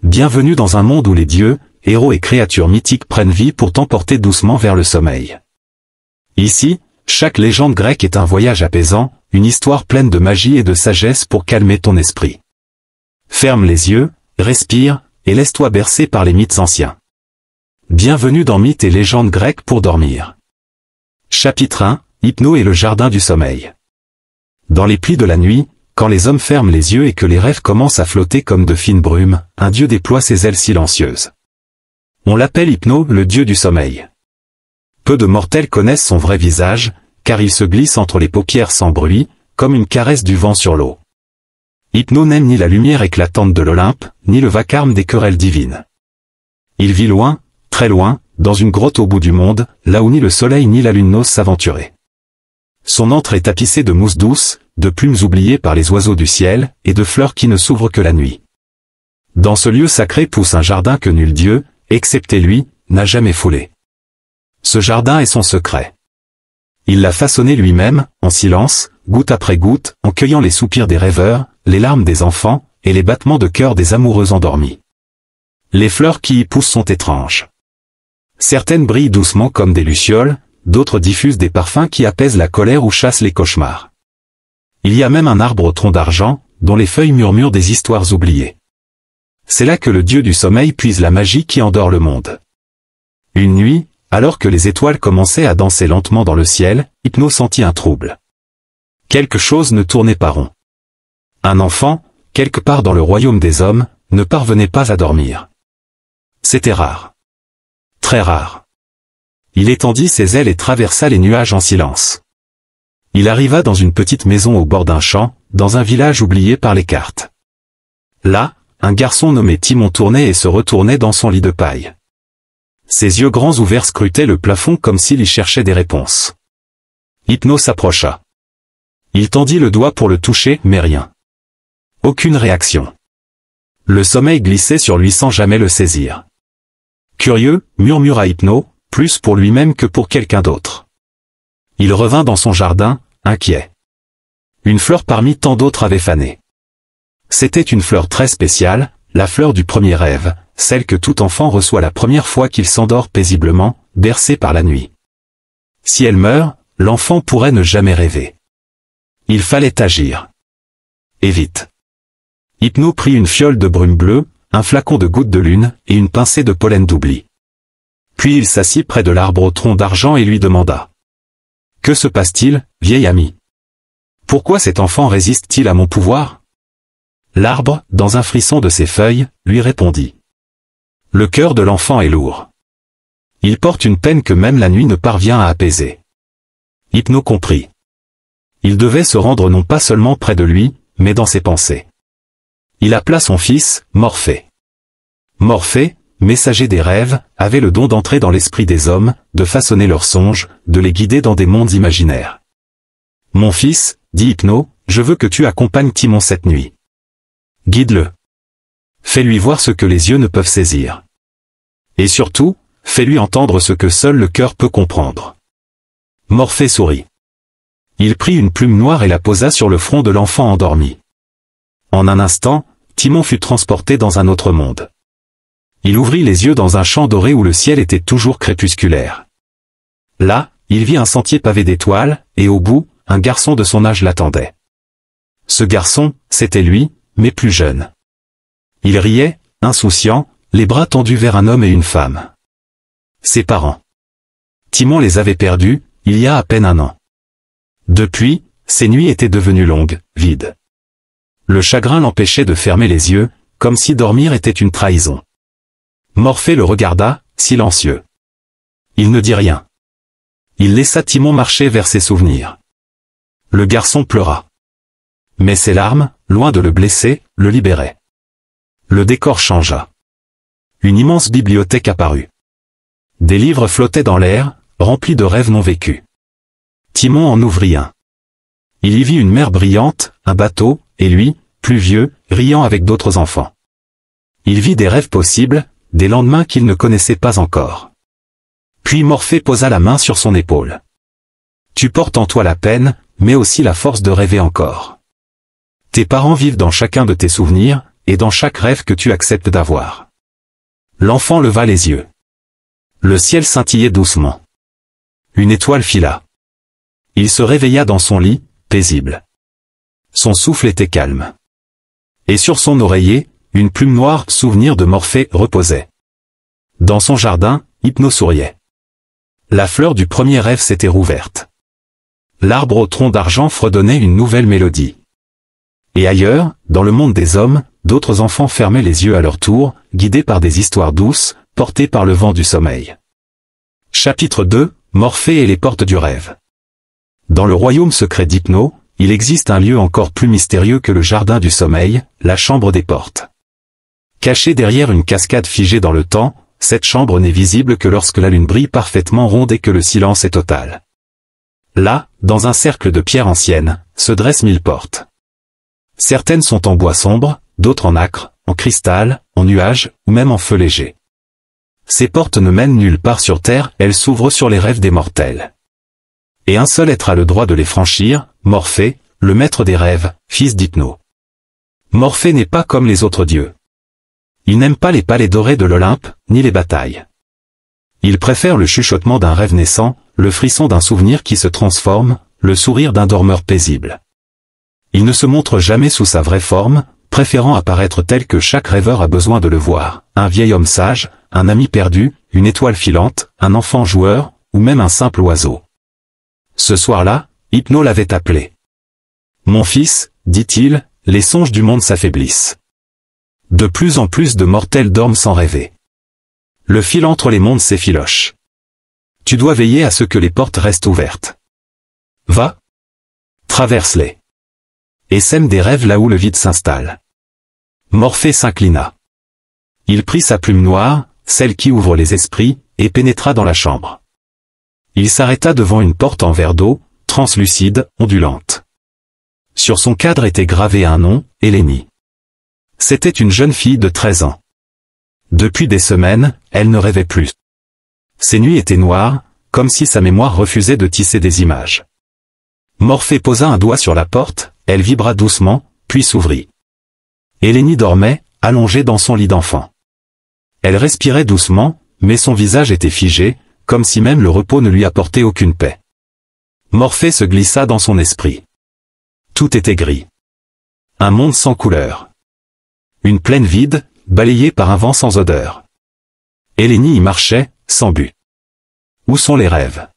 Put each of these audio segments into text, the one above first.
Bienvenue dans un monde où les dieux, héros et créatures mythiques prennent vie pour t'emporter doucement vers le sommeil. Ici, chaque légende grecque est un voyage apaisant, une histoire pleine de magie et de sagesse pour calmer ton esprit. Ferme les yeux, respire, et laisse-toi bercer par les mythes anciens. Bienvenue dans Mythes et légendes grecques pour dormir. Chapitre 1, Hypno et le jardin du sommeil. Dans les plis de la nuit, quand les hommes ferment les yeux et que les rêves commencent à flotter comme de fines brumes, un dieu déploie ses ailes silencieuses. On l'appelle Hypno, le dieu du sommeil. Peu de mortels connaissent son vrai visage, car il se glisse entre les paupières sans bruit, comme une caresse du vent sur l'eau. Hypno n'aime ni la lumière éclatante de l'Olympe, ni le vacarme des querelles divines. Il vit loin, très loin, dans une grotte au bout du monde, là où ni le soleil ni la lune n'osent s'aventurer. Son antre est tapissé de mousse douce, de plumes oubliées par les oiseaux du ciel, et de fleurs qui ne s'ouvrent que la nuit. Dans ce lieu sacré pousse un jardin que nul dieu, excepté lui, n'a jamais foulé. Ce jardin est son secret. Il l'a façonné lui-même, en silence, goutte après goutte, en cueillant les soupirs des rêveurs, les larmes des enfants, et les battements de cœur des amoureux endormis. Les fleurs qui y poussent sont étranges. Certaines brillent doucement comme des lucioles, d'autres diffusent des parfums qui apaisent la colère ou chassent les cauchemars. Il y a même un arbre au tronc d'argent, dont les feuilles murmurent des histoires oubliées. C'est là que le dieu du sommeil puise la magie qui endort le monde. Une nuit, alors que les étoiles commençaient à danser lentement dans le ciel, Hypno sentit un trouble. Quelque chose ne tournait pas rond. Un enfant, quelque part dans le royaume des hommes, ne parvenait pas à dormir. C'était rare. Très rare. Il étendit ses ailes et traversa les nuages en silence. Il arriva dans une petite maison au bord d'un champ, dans un village oublié par les cartes. Là, un garçon nommé Timon tournait et se retournait dans son lit de paille. Ses yeux grands ouverts scrutaient le plafond comme s'il y cherchait des réponses. Hypno s'approcha. Il tendit le doigt pour le toucher, mais rien. Aucune réaction. Le sommeil glissait sur lui sans jamais le saisir. Curieux, murmura Hypno, plus pour lui-même que pour quelqu'un d'autre. Il revint dans son jardin, inquiet. Une fleur parmi tant d'autres avait fané. C'était une fleur très spéciale, la fleur du premier rêve, celle que tout enfant reçoit la première fois qu'il s'endort paisiblement, bercé par la nuit. Si elle meurt, l'enfant pourrait ne jamais rêver. Il fallait agir. Et vite. Hypno prit une fiole de brume bleue, un flacon de gouttes de lune, et une pincée de pollen d'oubli. Puis il s'assit près de l'arbre au tronc d'argent et lui demanda. « Que se passe-t-il, vieil ami? Pourquoi cet enfant résiste-t-il à mon pouvoir ?» L'arbre, dans un frisson de ses feuilles, lui répondit. « Le cœur de l'enfant est lourd. Il porte une peine que même la nuit ne parvient à apaiser. » Hypno comprit. Il devait se rendre non pas seulement près de lui, mais dans ses pensées. Il appela son fils, Morphée. Morphée, messager des rêves, avait le don d'entrer dans l'esprit des hommes, de façonner leurs songes, de les guider dans des mondes imaginaires. « Mon fils, dit Hypno, je veux que tu accompagnes Timon cette nuit. Guide-le. Fais-lui voir ce que les yeux ne peuvent saisir. Et surtout, fais-lui entendre ce que seul le cœur peut comprendre. » Morphée sourit. Il prit une plume noire et la posa sur le front de l'enfant endormi. En un instant, Timon fut transporté dans un autre monde. Il ouvrit les yeux dans un champ doré où le ciel était toujours crépusculaire. Là, il vit un sentier pavé d'étoiles, et au bout, un garçon de son âge l'attendait. Ce garçon, c'était lui, mais plus jeune. Il riait, insouciant, les bras tendus vers un homme et une femme. Ses parents. Timon les avait perdus, il y a à peine un an. Depuis, ses nuits étaient devenues longues, vides. Le chagrin l'empêchait de fermer les yeux, comme si dormir était une trahison. Morphée le regarda, silencieux. Il ne dit rien. Il laissa Timon marcher vers ses souvenirs. Le garçon pleura. Mais ses larmes, loin de le blesser, le libéraient. Le décor changea. Une immense bibliothèque apparut. Des livres flottaient dans l'air, remplis de rêves non vécus. Timon en ouvrit un. Il y vit une mer brillante, un bateau, et lui, plus vieux, riant avec d'autres enfants. Il vit des rêves possibles, des lendemains qu'il ne connaissait pas encore. Puis Morphée posa la main sur son épaule. « Tu portes en toi la peine, mais aussi la force de rêver encore. Tes parents vivent dans chacun de tes souvenirs, et dans chaque rêve que tu acceptes d'avoir. L'enfant leva les yeux. Le ciel scintillait doucement. Une étoile fila. Il se réveilla dans son lit, paisible. Son souffle était calme. Et sur son oreiller, une plume noire, souvenir de Morphée, reposait. Dans son jardin, Hypno souriait. La fleur du premier rêve s'était rouverte. L'arbre au tronc d'argent fredonnait une nouvelle mélodie. Et ailleurs, dans le monde des hommes, d'autres enfants fermaient les yeux à leur tour, guidés par des histoires douces, portés par le vent du sommeil. Chapitre 2, Morphée et les portes du rêve. Dans le royaume secret d'Hypno, il existe un lieu encore plus mystérieux que le jardin du sommeil, la chambre des portes. Cachée derrière une cascade figée dans le temps, cette chambre n'est visible que lorsque la lune brille parfaitement ronde et que le silence est total. Là, dans un cercle de pierres anciennes, se dressent 1000 portes. Certaines sont en bois sombre, d'autres en nacre, en cristal, en nuage, ou même en feu léger. Ces portes ne mènent nulle part sur terre, elles s'ouvrent sur les rêves des mortels. Et un seul être a le droit de les franchir, Morphée, le maître des rêves, fils d'Hypno. Morphée n'est pas comme les autres dieux. Il n'aime pas les palais dorés de l'Olympe, ni les batailles. Il préfère le chuchotement d'un rêve naissant, le frisson d'un souvenir qui se transforme, le sourire d'un dormeur paisible. Il ne se montre jamais sous sa vraie forme, préférant apparaître tel que chaque rêveur a besoin de le voir, un vieil homme sage, un ami perdu, une étoile filante, un enfant joueur, ou même un simple oiseau. Ce soir-là, Hypno l'avait appelé. « Mon fils, dit-il, les songes du monde s'affaiblissent. De plus en plus de mortels dorment sans rêver. Le fil entre les mondes s'effiloche. Tu dois veiller à ce que les portes restent ouvertes. Va. Traverse-les. Et sème des rêves là où le vide s'installe. » Morphée s'inclina. Il prit sa plume noire, celle qui ouvre les esprits, et pénétra dans la chambre. Il s'arrêta devant une porte en verre d'eau, translucide, ondulante. Sur son cadre était gravé un nom, Hélénie. C'était une jeune fille de 13 ans. Depuis des semaines, elle ne rêvait plus. Ses nuits étaient noires, comme si sa mémoire refusait de tisser des images. Morphée posa un doigt sur la porte, elle vibra doucement, puis s'ouvrit. Hélénie dormait, allongée dans son lit d'enfant. Elle respirait doucement, mais son visage était figé, comme si même le repos ne lui apportait aucune paix. Morphée se glissa dans son esprit. Tout était gris. Un monde sans couleur. Une plaine vide, balayée par un vent sans odeur. Hélénie y marchait, sans but. Où sont les rêves?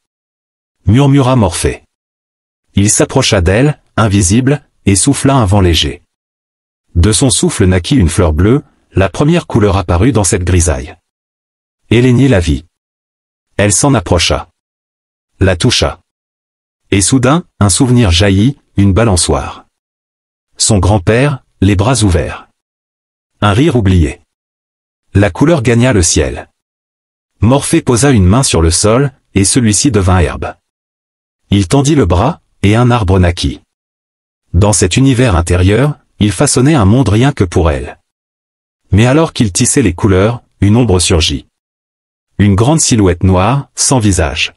Murmura Morphée. Il s'approcha d'elle, invisible, et souffla un vent léger. De son souffle naquit une fleur bleue, la première couleur apparut dans cette grisaille. Hélénie la vit. Elle s'en approcha. La toucha. Et soudain, un souvenir jaillit, une balançoire. Son grand-père, les bras ouverts. Un rire oublié. La couleur gagna le ciel. Morphée posa une main sur le sol, et celui-ci devint herbe. Il tendit le bras, et un arbre naquit. Dans cet univers intérieur, il façonnait un monde rien que pour elle. Mais alors qu'il tissait les couleurs, une ombre surgit. Une grande silhouette noire, sans visage.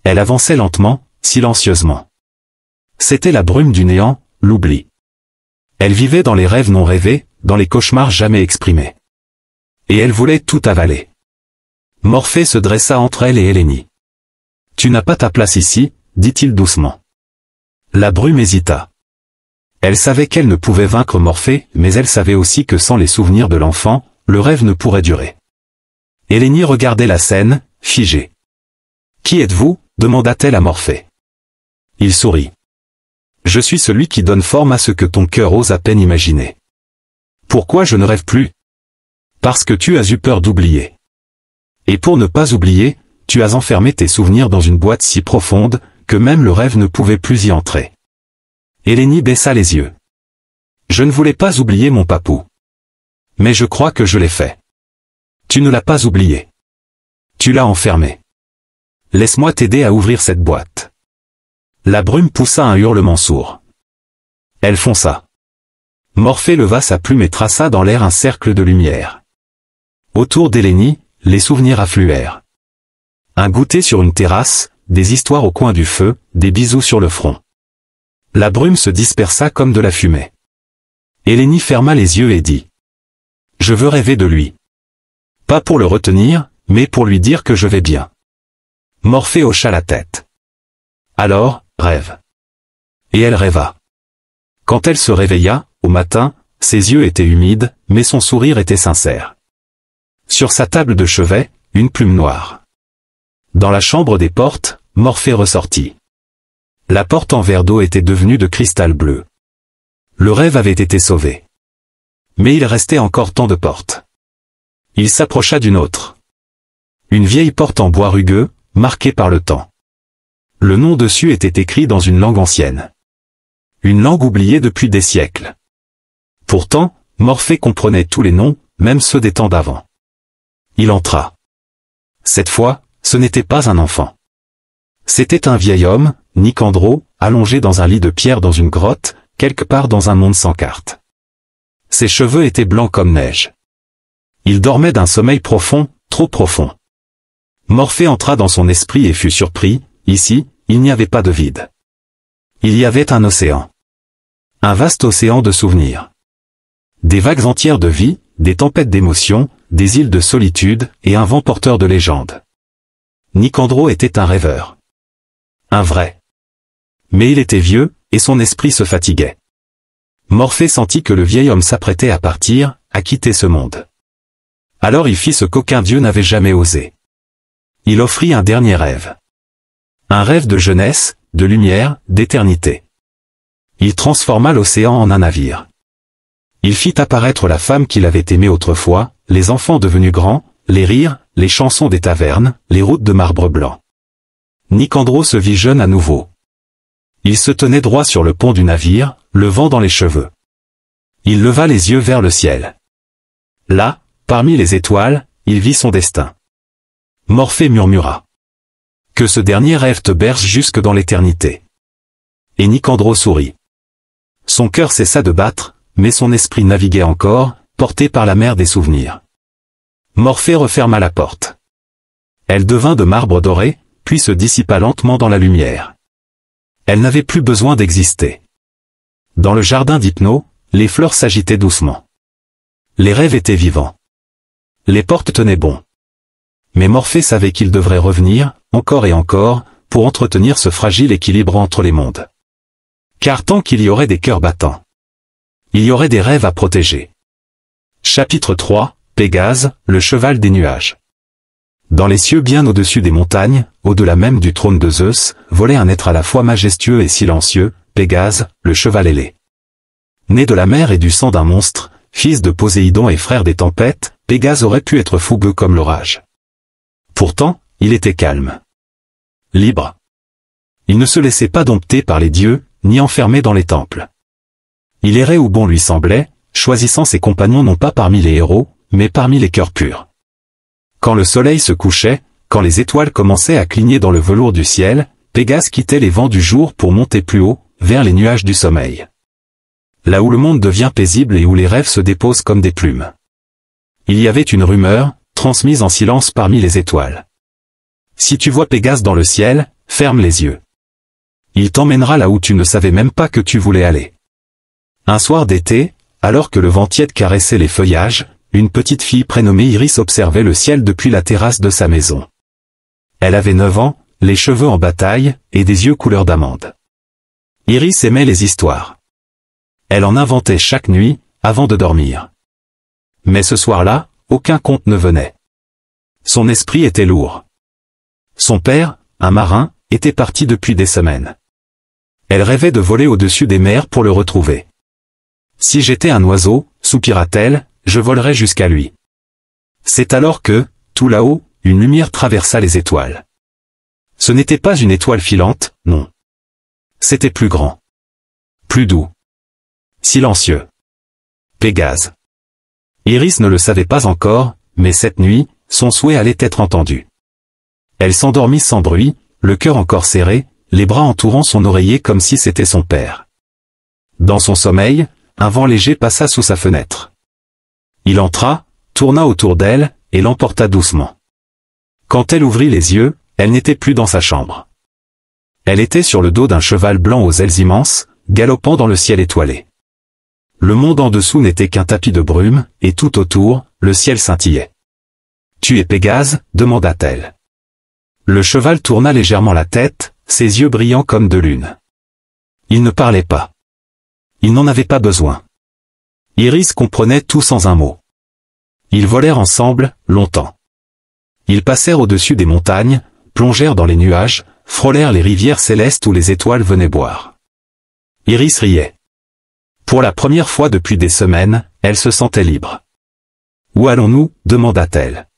Elle avançait lentement, silencieusement. C'était la brume du néant, l'oubli. Elle vivait dans les rêves non rêvés, dans les cauchemars jamais exprimés. Et elle voulait tout avaler. Morphée se dressa entre elle et Hélénie. « Tu n'as pas ta place ici, » dit-il doucement. La brume hésita. Elle savait qu'elle ne pouvait vaincre Morphée, mais elle savait aussi que sans les souvenirs de l'enfant, le rêve ne pourrait durer. Hélénie regardait la scène, figée. « Qui êtes-vous » demanda-t-elle à Morphée. Il sourit. « Je suis celui qui donne forme à ce que ton cœur ose à peine imaginer. » « Pourquoi je ne rêve plus ? Parce que tu as eu peur d'oublier. Et pour ne pas oublier, tu as enfermé tes souvenirs dans une boîte si profonde, que même le rêve ne pouvait plus y entrer. » Hélénie baissa les yeux. « Je ne voulais pas oublier mon papou. Mais je crois que je l'ai fait. Tu ne l'as pas oublié. Tu l'as enfermé. Laisse-moi t'aider à ouvrir cette boîte. » La brume poussa un hurlement sourd. Elle fonça. Morphée leva sa plume et traça dans l'air un cercle de lumière. Autour d'Hélénie, les souvenirs affluèrent. Un goûter sur une terrasse, des histoires au coin du feu, des bisous sur le front. La brume se dispersa comme de la fumée. Hélénie ferma les yeux et dit. Je veux rêver de lui. Pas pour le retenir, mais pour lui dire que je vais bien. Morphée hocha la tête. Alors, rêve. Et elle rêva. Quand elle se réveilla, au matin, ses yeux étaient humides, mais son sourire était sincère. Sur sa table de chevet, une plume noire. Dans la chambre des portes, Morphée ressortit. La porte en verre d'eau était devenue de cristal bleu. Le rêve avait été sauvé. Mais il restait encore tant de portes. Il s'approcha d'une autre. Une vieille porte en bois rugueux, marquée par le temps. Le nom dessus était écrit dans une langue ancienne. Une langue oubliée depuis des siècles. Pourtant, Morphée comprenait tous les noms, même ceux des temps d'avant. Il entra. Cette fois, ce n'était pas un enfant. C'était un vieil homme, Nicandro, allongé dans un lit de pierre dans une grotte, quelque part dans un monde sans carte. Ses cheveux étaient blancs comme neige. Il dormait d'un sommeil profond, trop profond. Morphée entra dans son esprit et fut surpris, ici, il n'y avait pas de vide. Il y avait un océan. Un vaste océan de souvenirs. Des vagues entières de vie, des tempêtes d'émotions, des îles de solitude, et un vent porteur de légendes. Nicandro était un rêveur. Un vrai. Mais il était vieux, et son esprit se fatiguait. Morphée sentit que le vieil homme s'apprêtait à partir, à quitter ce monde. Alors il fit ce qu'aucun dieu n'avait jamais osé. Il offrit un dernier rêve. Un rêve de jeunesse, de lumière, d'éternité. Il transforma l'océan en un navire. Il fit apparaître la femme qu'il avait aimée autrefois, les enfants devenus grands, les rires, les chansons des tavernes, les routes de marbre blanc. Nicandro se vit jeune à nouveau. Il se tenait droit sur le pont du navire, le vent dans les cheveux. Il leva les yeux vers le ciel. Là, parmi les étoiles, il vit son destin. Morphée murmura. Que ce dernier rêve te berce jusque dans l'éternité. Et Nicandro sourit. Son cœur cessa de battre, mais son esprit naviguait encore, porté par la mer des souvenirs. Morphée referma la porte. Elle devint de marbre doré, puis se dissipa lentement dans la lumière. Elle n'avait plus besoin d'exister. Dans le jardin d'Hypno, les fleurs s'agitaient doucement. Les rêves étaient vivants. Les portes tenaient bon. Mais Morphée savait qu'il devrait revenir, encore et encore, pour entretenir ce fragile équilibre entre les mondes. Car tant qu'il y aurait des cœurs battants, il y aurait des rêves à protéger. Chapitre 3, Pégase, le cheval des nuages. Dans les cieux bien au-dessus des montagnes, au-delà même du trône de Zeus, volait un être à la fois majestueux et silencieux, Pégase, le cheval ailé. Né de la mer et du sang d'un monstre, fils de Poséidon et frère des tempêtes, Pégase aurait pu être fougueux comme l'orage. Pourtant, il était calme. Libre. Il ne se laissait pas dompter par les dieux, ni enfermé dans les temples. Il errait où bon lui semblait, choisissant ses compagnons non pas parmi les héros, mais parmi les cœurs purs. Quand le soleil se couchait, quand les étoiles commençaient à cligner dans le velours du ciel, Pégase quittait les vents du jour pour monter plus haut, vers les nuages du sommeil. Là où le monde devient paisible et où les rêves se déposent comme des plumes. Il y avait une rumeur, transmise en silence parmi les étoiles. Si tu vois Pégase dans le ciel, ferme les yeux. Il t'emmènera là où tu ne savais même pas que tu voulais aller. Un soir d'été, alors que le vent tiède caressait les feuillages, une petite fille prénommée Iris observait le ciel depuis la terrasse de sa maison. Elle avait 9 ans, les cheveux en bataille, et des yeux couleur d'amande. Iris aimait les histoires. Elle en inventait chaque nuit, avant de dormir. Mais ce soir-là, aucun conte ne venait. Son esprit était lourd. Son père, un marin, était parti depuis des semaines. Elle rêvait de voler au-dessus des mers pour le retrouver. Si j'étais un oiseau, soupira-t-elle, je volerais jusqu'à lui. C'est alors que, tout là-haut, une lumière traversa les étoiles. Ce n'était pas une étoile filante, non. C'était plus grand. Plus doux. Silencieux. Pégase. Iris ne le savait pas encore, mais cette nuit, son souhait allait être entendu. Elle s'endormit sans bruit, le cœur encore serré, les bras entourant son oreiller comme si c'était son père. Dans son sommeil, un vent léger passa sous sa fenêtre. Il entra, tourna autour d'elle, et l'emporta doucement. Quand elle ouvrit les yeux, elle n'était plus dans sa chambre. Elle était sur le dos d'un cheval blanc aux ailes immenses, galopant dans le ciel étoilé. Le monde en dessous n'était qu'un tapis de brume, et tout autour, le ciel scintillait. « Tu es Pégase ?» demanda-t-elle. Le cheval tourna légèrement la tête, ses yeux brillants comme de lune. Il ne parlait pas. Il n'en avait pas besoin. Iris comprenait tout sans un mot. Ils volèrent ensemble, longtemps. Ils passèrent au-dessus des montagnes, plongèrent dans les nuages, frôlèrent les rivières célestes où les étoiles venaient boire. Iris riait. Pour la première fois depuis des semaines, elle se sentait libre. « Où allons-nous » demanda-t-elle.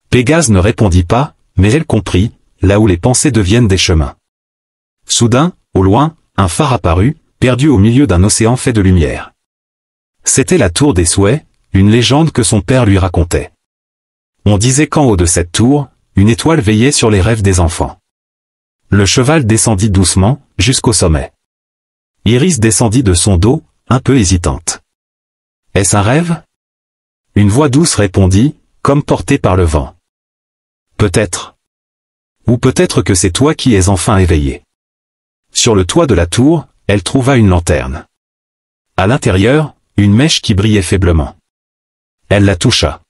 Pégase ne répondit pas, mais elle comprit, là où les pensées deviennent des chemins. Soudain, au loin, un phare apparut, perdu au milieu d'un océan fait de lumière. C'était la tour des souhaits, une légende que son père lui racontait. On disait qu'en haut de cette tour, une étoile veillait sur les rêves des enfants. Le cheval descendit doucement, jusqu'au sommet. Iris descendit de son dos, un peu hésitante. « Est-ce un rêve ?» Une voix douce répondit, comme portée par le vent. « Peut-être. Ou peut-être que c'est toi qui es enfin éveillé. » Sur le toit de la tour, elle trouva une lanterne. À l'intérieur, une mèche qui brillait faiblement. Elle la toucha.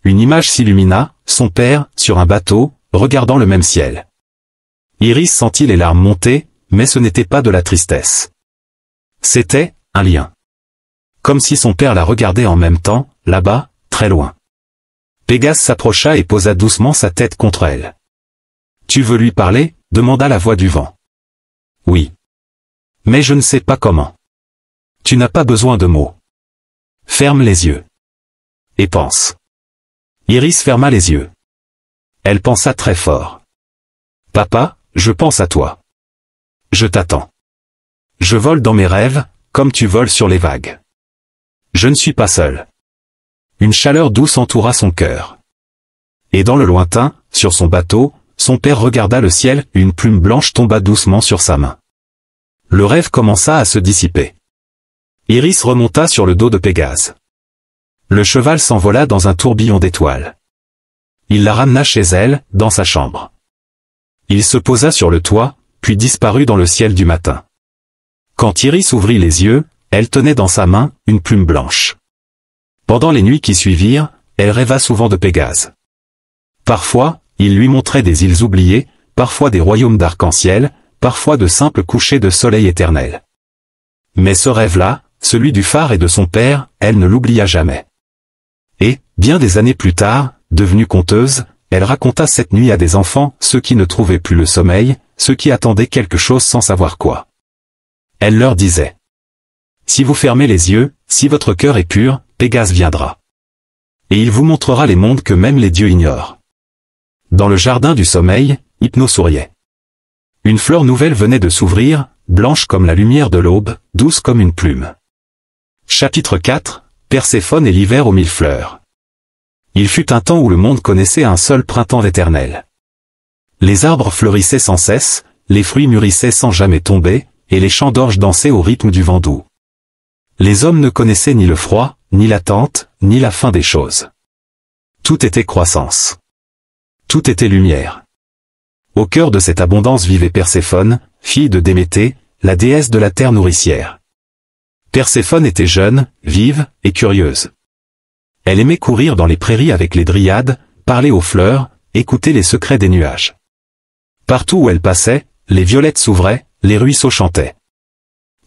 Une image s'illumina, son père, sur un bateau, regardant le même ciel. Iris sentit les larmes monter, mais ce n'était pas de la tristesse. C'était un lien. Comme si son père la regardait en même temps, là-bas, très loin. Pégase s'approcha et posa doucement sa tête contre elle. « Tu veux lui parler ?» demanda la voix du vent. « Oui. Mais je ne sais pas comment. Tu n'as pas besoin de mots. Ferme les yeux. Et pense. » Iris ferma les yeux. Elle pensa très fort. « Papa, je pense à toi. Je t'attends. Je vole dans mes rêves, comme tu voles sur les vagues. Je ne suis pas seul. » Une chaleur douce entoura son cœur. Et dans le lointain, sur son bateau, son père regarda le ciel, une plume blanche tomba doucement sur sa main. Le rêve commença à se dissiper. Iris remonta sur le dos de Pégase. Le cheval s'envola dans un tourbillon d'étoiles. Il la ramena chez elle, dans sa chambre. Il se posa sur le toit, puis disparut dans le ciel du matin. Quand Iris ouvrit les yeux, elle tenait dans sa main une plume blanche. Pendant les nuits qui suivirent, elle rêva souvent de Pégase. Parfois, il lui montrait des îles oubliées, parfois des royaumes d'arc-en-ciel, parfois de simples couchers de soleil éternel. Mais ce rêve-là, celui du phare et de son père, elle ne l'oublia jamais. Et, bien des années plus tard, devenue conteuse, elle raconta cette nuit à des enfants, ceux qui ne trouvaient plus le sommeil, ceux qui attendaient quelque chose sans savoir quoi. Elle leur disait: « Si vous fermez les yeux, si votre cœur est pur, Pégase viendra. Et il vous montrera les mondes que même les dieux ignorent. » Dans le jardin du sommeil, Hypno souriait. Une fleur nouvelle venait de s'ouvrir, blanche comme la lumière de l'aube, douce comme une plume. Chapitre 4, Perséphone et l'hiver aux 1000 fleurs. Il fut un temps où le monde connaissait un seul printemps éternel. Les arbres fleurissaient sans cesse, les fruits mûrissaient sans jamais tomber, et les champs d'orge dansaient au rythme du vent doux. Les hommes ne connaissaient ni le froid, ni l'attente, ni la fin des choses. Tout était croissance. Tout était lumière. Au cœur de cette abondance vivait Perséphone, fille de Déméter, la déesse de la terre nourricière. Perséphone était jeune, vive et curieuse. Elle aimait courir dans les prairies avec les dryades, parler aux fleurs, écouter les secrets des nuages. Partout où elle passait, les violettes s'ouvraient, les ruisseaux chantaient.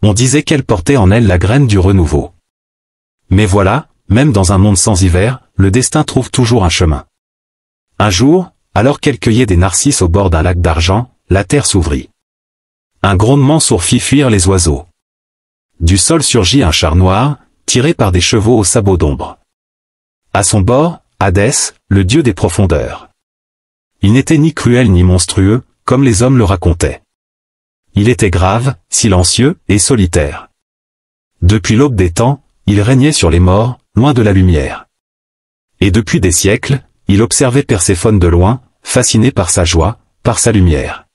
On disait qu'elle portait en elle la graine du renouveau. Mais voilà, même dans un monde sans hiver, le destin trouve toujours un chemin. Un jour, alors qu'elle cueillait des narcisses au bord d'un lac d'argent, la terre s'ouvrit. Un grondement sourd fit fuir les oiseaux. Du sol surgit un char noir, tiré par des chevaux aux sabots d'ombre. À son bord, Hadès, le dieu des profondeurs. Il n'était ni cruel ni monstrueux, comme les hommes le racontaient. Il était grave, silencieux et solitaire. Depuis l'aube des temps, il régnait sur les morts, loin de la lumière. Et depuis des siècles, il observait Perséphone de loin, fasciné par sa joie, par sa lumière.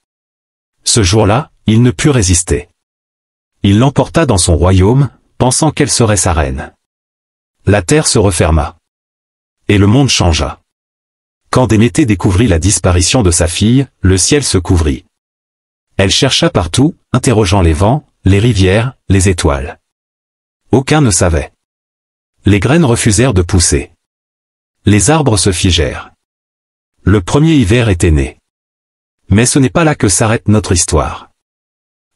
Ce jour-là, il ne put résister. Il l'emporta dans son royaume, pensant qu'elle serait sa reine. La terre se referma. Et le monde changea. Quand Déméter découvrit la disparition de sa fille, le ciel se couvrit. Elle chercha partout, interrogeant les vents, les rivières, les étoiles. Aucun ne savait. Les graines refusèrent de pousser. Les arbres se figèrent. Le premier hiver était né. Mais ce n'est pas là que s'arrête notre histoire.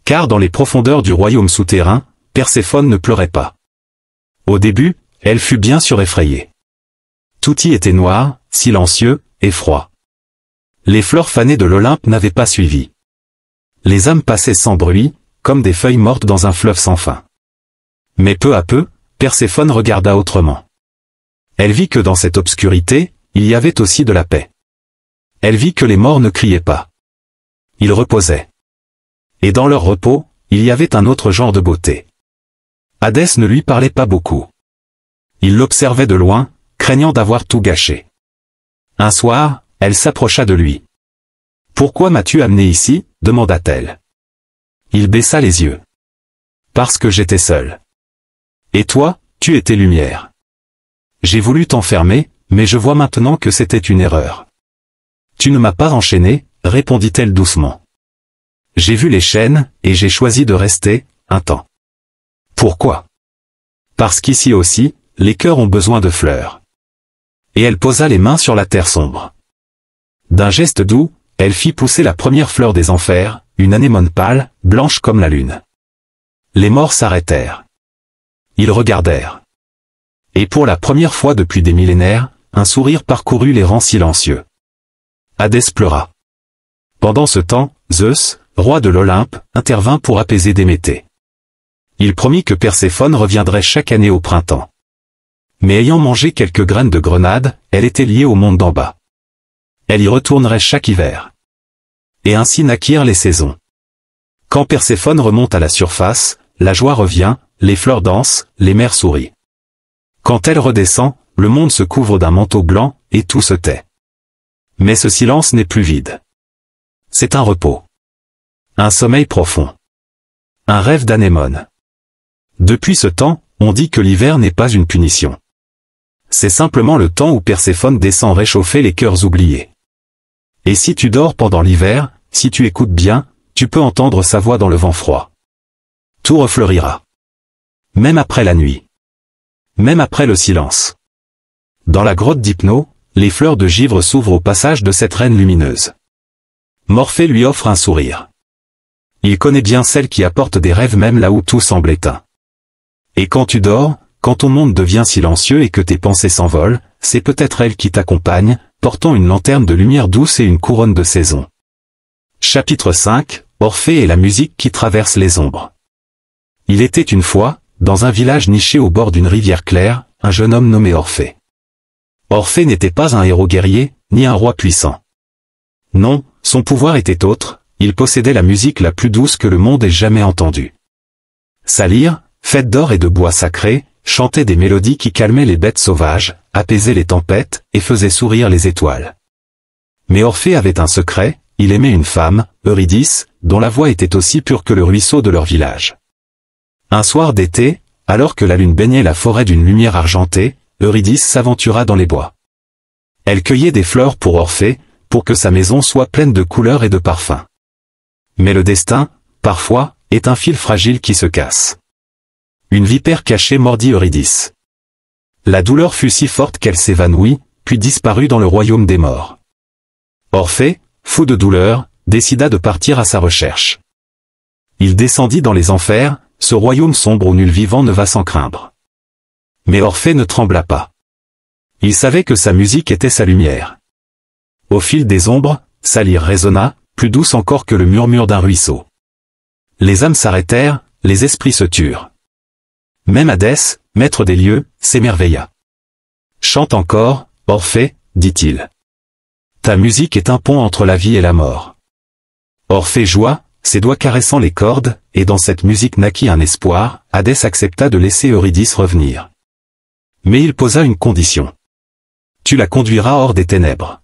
Car dans les profondeurs du royaume souterrain, Perséphone ne pleurait pas. Au début, elle fut bien sûr effrayée. Tout y était noir, silencieux, et froid. Les fleurs fanées de l'Olympe n'avaient pas suivi. Les âmes passaient sans bruit, comme des feuilles mortes dans un fleuve sans fin. Mais peu à peu, Perséphone regarda autrement. Elle vit que dans cette obscurité, il y avait aussi de la paix. Elle vit que les morts ne criaient pas. Ils reposaient. Et dans leur repos, il y avait un autre genre de beauté. Hadès ne lui parlait pas beaucoup. Il l'observait de loin, craignant d'avoir tout gâché. Un soir, elle s'approcha de lui. « Pourquoi m'as-tu amené ici ?» demanda-t-elle. Il baissa les yeux. « Parce que j'étais seul. Et toi, tu étais lumière. J'ai voulu t'enfermer, mais je vois maintenant que c'était une erreur. » « Tu ne m'as pas enchaîné, répondit-elle doucement. J'ai vu les chaînes, et j'ai choisi de rester, un temps. Pourquoi? Parce qu'ici aussi, les cœurs ont besoin de fleurs. Et elle posa les mains sur la terre sombre. D'un geste doux, elle fit pousser la première fleur des enfers, une anémone pâle, blanche comme la lune. Les morts s'arrêtèrent. Ils regardèrent. Et pour la première fois depuis des millénaires, un sourire parcourut les rangs silencieux. Hadès pleura. Pendant ce temps, Zeus, roi de l'Olympe, intervint pour apaiser Déméter. Il promit que Perséphone reviendrait chaque année au printemps. Mais ayant mangé quelques graines de grenade, elle était liée au monde d'en bas. Elle y retournerait chaque hiver. Et ainsi naquirent les saisons. Quand Perséphone remonte à la surface, la joie revient, les fleurs dansent, les mers sourient. Quand elle redescend, le monde se couvre d'un manteau blanc, et tout se tait. Mais ce silence n'est plus vide. C'est un repos. Un sommeil profond. Un rêve d'anémone. Depuis ce temps, on dit que l'hiver n'est pas une punition. C'est simplement le temps où Perséphone descend réchauffer les cœurs oubliés. Et si tu dors pendant l'hiver, si tu écoutes bien, tu peux entendre sa voix dans le vent froid. Tout refleurira. Même après la nuit. Même après le silence. Dans la grotte d'Hypno, les fleurs de givre s'ouvrent au passage de cette reine lumineuse. Morphée lui offre un sourire. Il connaît bien celle qui apporte des rêves même là où tout semble éteint. Et quand tu dors, quand ton monde devient silencieux et que tes pensées s'envolent, c'est peut-être elle qui t'accompagne, portant une lanterne de lumière douce et une couronne de saison. Chapitre 5, Orphée et la musique qui traverse les ombres. Il était une fois, dans un village niché au bord d'une rivière claire, un jeune homme nommé Orphée. Orphée n'était pas un héros guerrier, ni un roi puissant. Non, son pouvoir était autre, il possédait la musique la plus douce que le monde ait jamais entendue. Sa lyre, faite d'or et de bois sacré, chantait des mélodies qui calmaient les bêtes sauvages, apaisaient les tempêtes, et faisaient sourire les étoiles. Mais Orphée avait un secret, il aimait une femme, Eurydice, dont la voix était aussi pure que le ruisseau de leur village. Un soir d'été, alors que la lune baignait la forêt d'une lumière argentée, Eurydice s'aventura dans les bois. Elle cueillait des fleurs pour Orphée, pour que sa maison soit pleine de couleurs et de parfums. Mais le destin, parfois, est un fil fragile qui se casse. Une vipère cachée mordit Eurydice. La douleur fut si forte qu'elle s'évanouit, puis disparut dans le royaume des morts. Orphée, fou de douleur, décida de partir à sa recherche. Il descendit dans les enfers, ce royaume sombre où nul vivant ne va sans craindre. Mais Orphée ne trembla pas. Il savait que sa musique était sa lumière. Au fil des ombres, sa lyre résonna, plus douce encore que le murmure d'un ruisseau. Les âmes s'arrêtèrent, les esprits se turent. Même Hadès, maître des lieux, s'émerveilla. « Chante encore, Orphée, dit-il. Ta musique est un pont entre la vie et la mort. » Orphée joua, ses doigts caressant les cordes, et dans cette musique naquit un espoir, Hadès accepta de laisser Eurydice revenir. Mais il posa une condition. Tu la conduiras hors des ténèbres.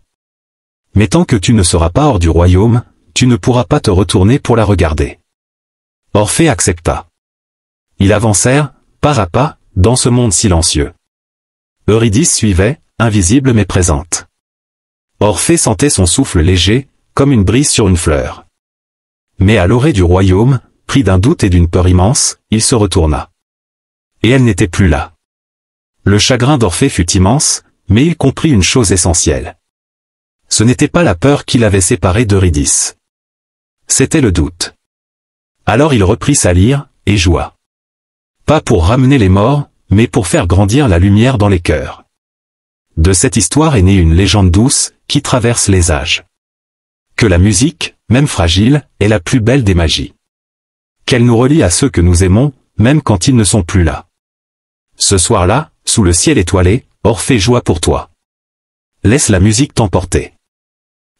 Mais tant que tu ne seras pas hors du royaume, tu ne pourras pas te retourner pour la regarder. Orphée accepta. Ils avancèrent, pas à pas, dans ce monde silencieux. Eurydice suivait, invisible mais présente. Orphée sentait son souffle léger, comme une brise sur une fleur. Mais à l'orée du royaume, pris d'un doute et d'une peur immense, il se retourna. Et elle n'était plus là. Le chagrin d'Orphée fut immense, mais il comprit une chose essentielle. Ce n'était pas la peur qui l'avait séparé d'Eurydice. C'était le doute. Alors il reprit sa lyre, et joua. Pas pour ramener les morts, mais pour faire grandir la lumière dans les cœurs. De cette histoire est née une légende douce, qui traverse les âges. Que la musique, même fragile, est la plus belle des magies. Qu'elle nous relie à ceux que nous aimons, même quand ils ne sont plus là. Ce soir-là, sous le ciel étoilé, Orphée joua pour toi. Laisse la musique t'emporter.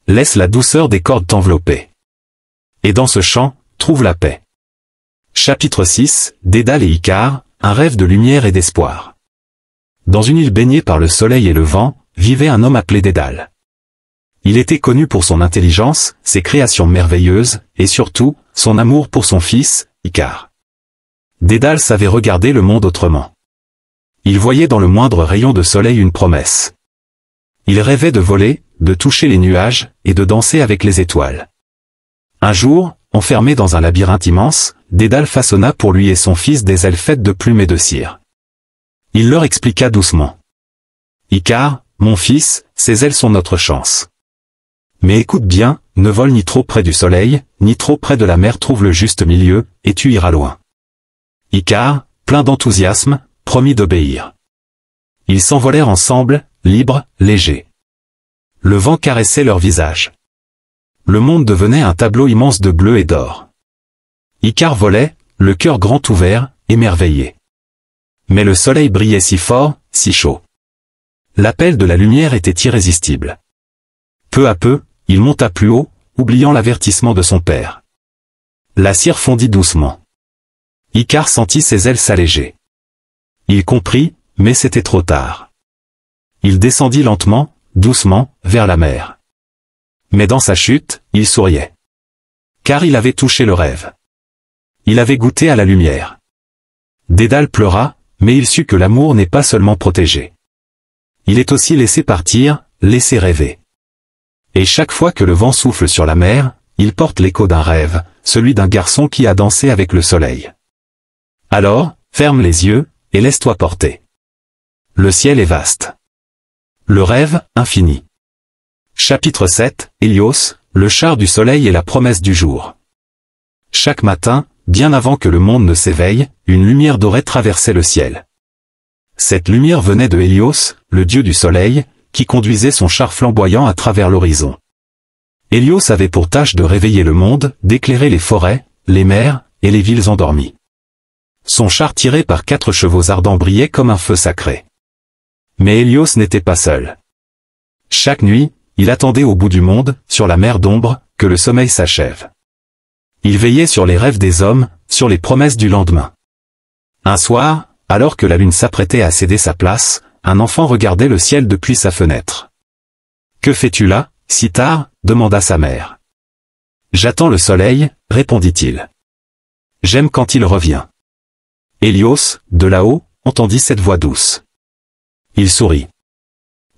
Laisse la douceur des cordes t'envelopper. Et dans ce chant, trouve la paix. Chapitre 6, Dédale et Icare, un rêve de lumière et d'espoir. Dans une île baignée par le soleil et le vent, vivait un homme appelé Dédale. Il était connu pour son intelligence, ses créations merveilleuses, et surtout, son amour pour son fils, Icare. Dédale savait regarder le monde autrement. Il voyait dans le moindre rayon de soleil une promesse. Il rêvait de voler, de toucher les nuages, et de danser avec les étoiles. Un jour, enfermé dans un labyrinthe immense, Dédale façonna pour lui et son fils des ailes faites de plumes et de cire. Il leur expliqua doucement. « Icare, mon fils, ces ailes sont notre chance. Mais écoute bien, ne vole ni trop près du soleil, ni trop près de la mer, trouve le juste milieu, et tu iras loin. » Icare, plein d'enthousiasme, promit d'obéir. Ils s'envolèrent ensemble, libres, légers. Le vent caressait leurs visages. Le monde devenait un tableau immense de bleu et d'or. Icare volait, le cœur grand ouvert, émerveillé. Mais le soleil brillait si fort, si chaud. L'appel de la lumière était irrésistible. Peu à peu, il monta plus haut, oubliant l'avertissement de son père. La cire fondit doucement. Icare sentit ses ailes s'alléger. Il comprit, mais c'était trop tard. Il descendit lentement, doucement, vers la mer. Mais dans sa chute, il souriait. Car il avait touché le rêve. Il avait goûté à la lumière. Dédale pleura, mais il sut que l'amour n'est pas seulement protégé. Il est aussi laissé partir, laissé rêver. Et chaque fois que le vent souffle sur la mer, il porte l'écho d'un rêve, celui d'un garçon qui a dansé avec le soleil. Alors, ferme les yeux, et laisse-toi porter. Le ciel est vaste. Le rêve, infini. Chapitre 7, Hélios, le char du soleil et la promesse du jour. Chaque matin, bien avant que le monde ne s'éveille, une lumière dorée traversait le ciel. Cette lumière venait de Hélios, le dieu du soleil, qui conduisait son char flamboyant à travers l'horizon. Hélios avait pour tâche de réveiller le monde, d'éclairer les forêts, les mers, et les villes endormies. Son char tiré par 4 chevaux ardents brillait comme un feu sacré. Mais Hélios n'était pas seul. Chaque nuit, il attendait au bout du monde, sur la mer d'ombre, que le sommeil s'achève. Il veillait sur les rêves des hommes, sur les promesses du lendemain. Un soir, alors que la lune s'apprêtait à céder sa place, un enfant regardait le ciel depuis sa fenêtre. « Que fais-tu là, si tard ?» demanda sa mère. « J'attends le soleil, » répondit-il. « J'aime quand il revient. » Hélios, de là-haut, entendit cette voix douce. Il sourit.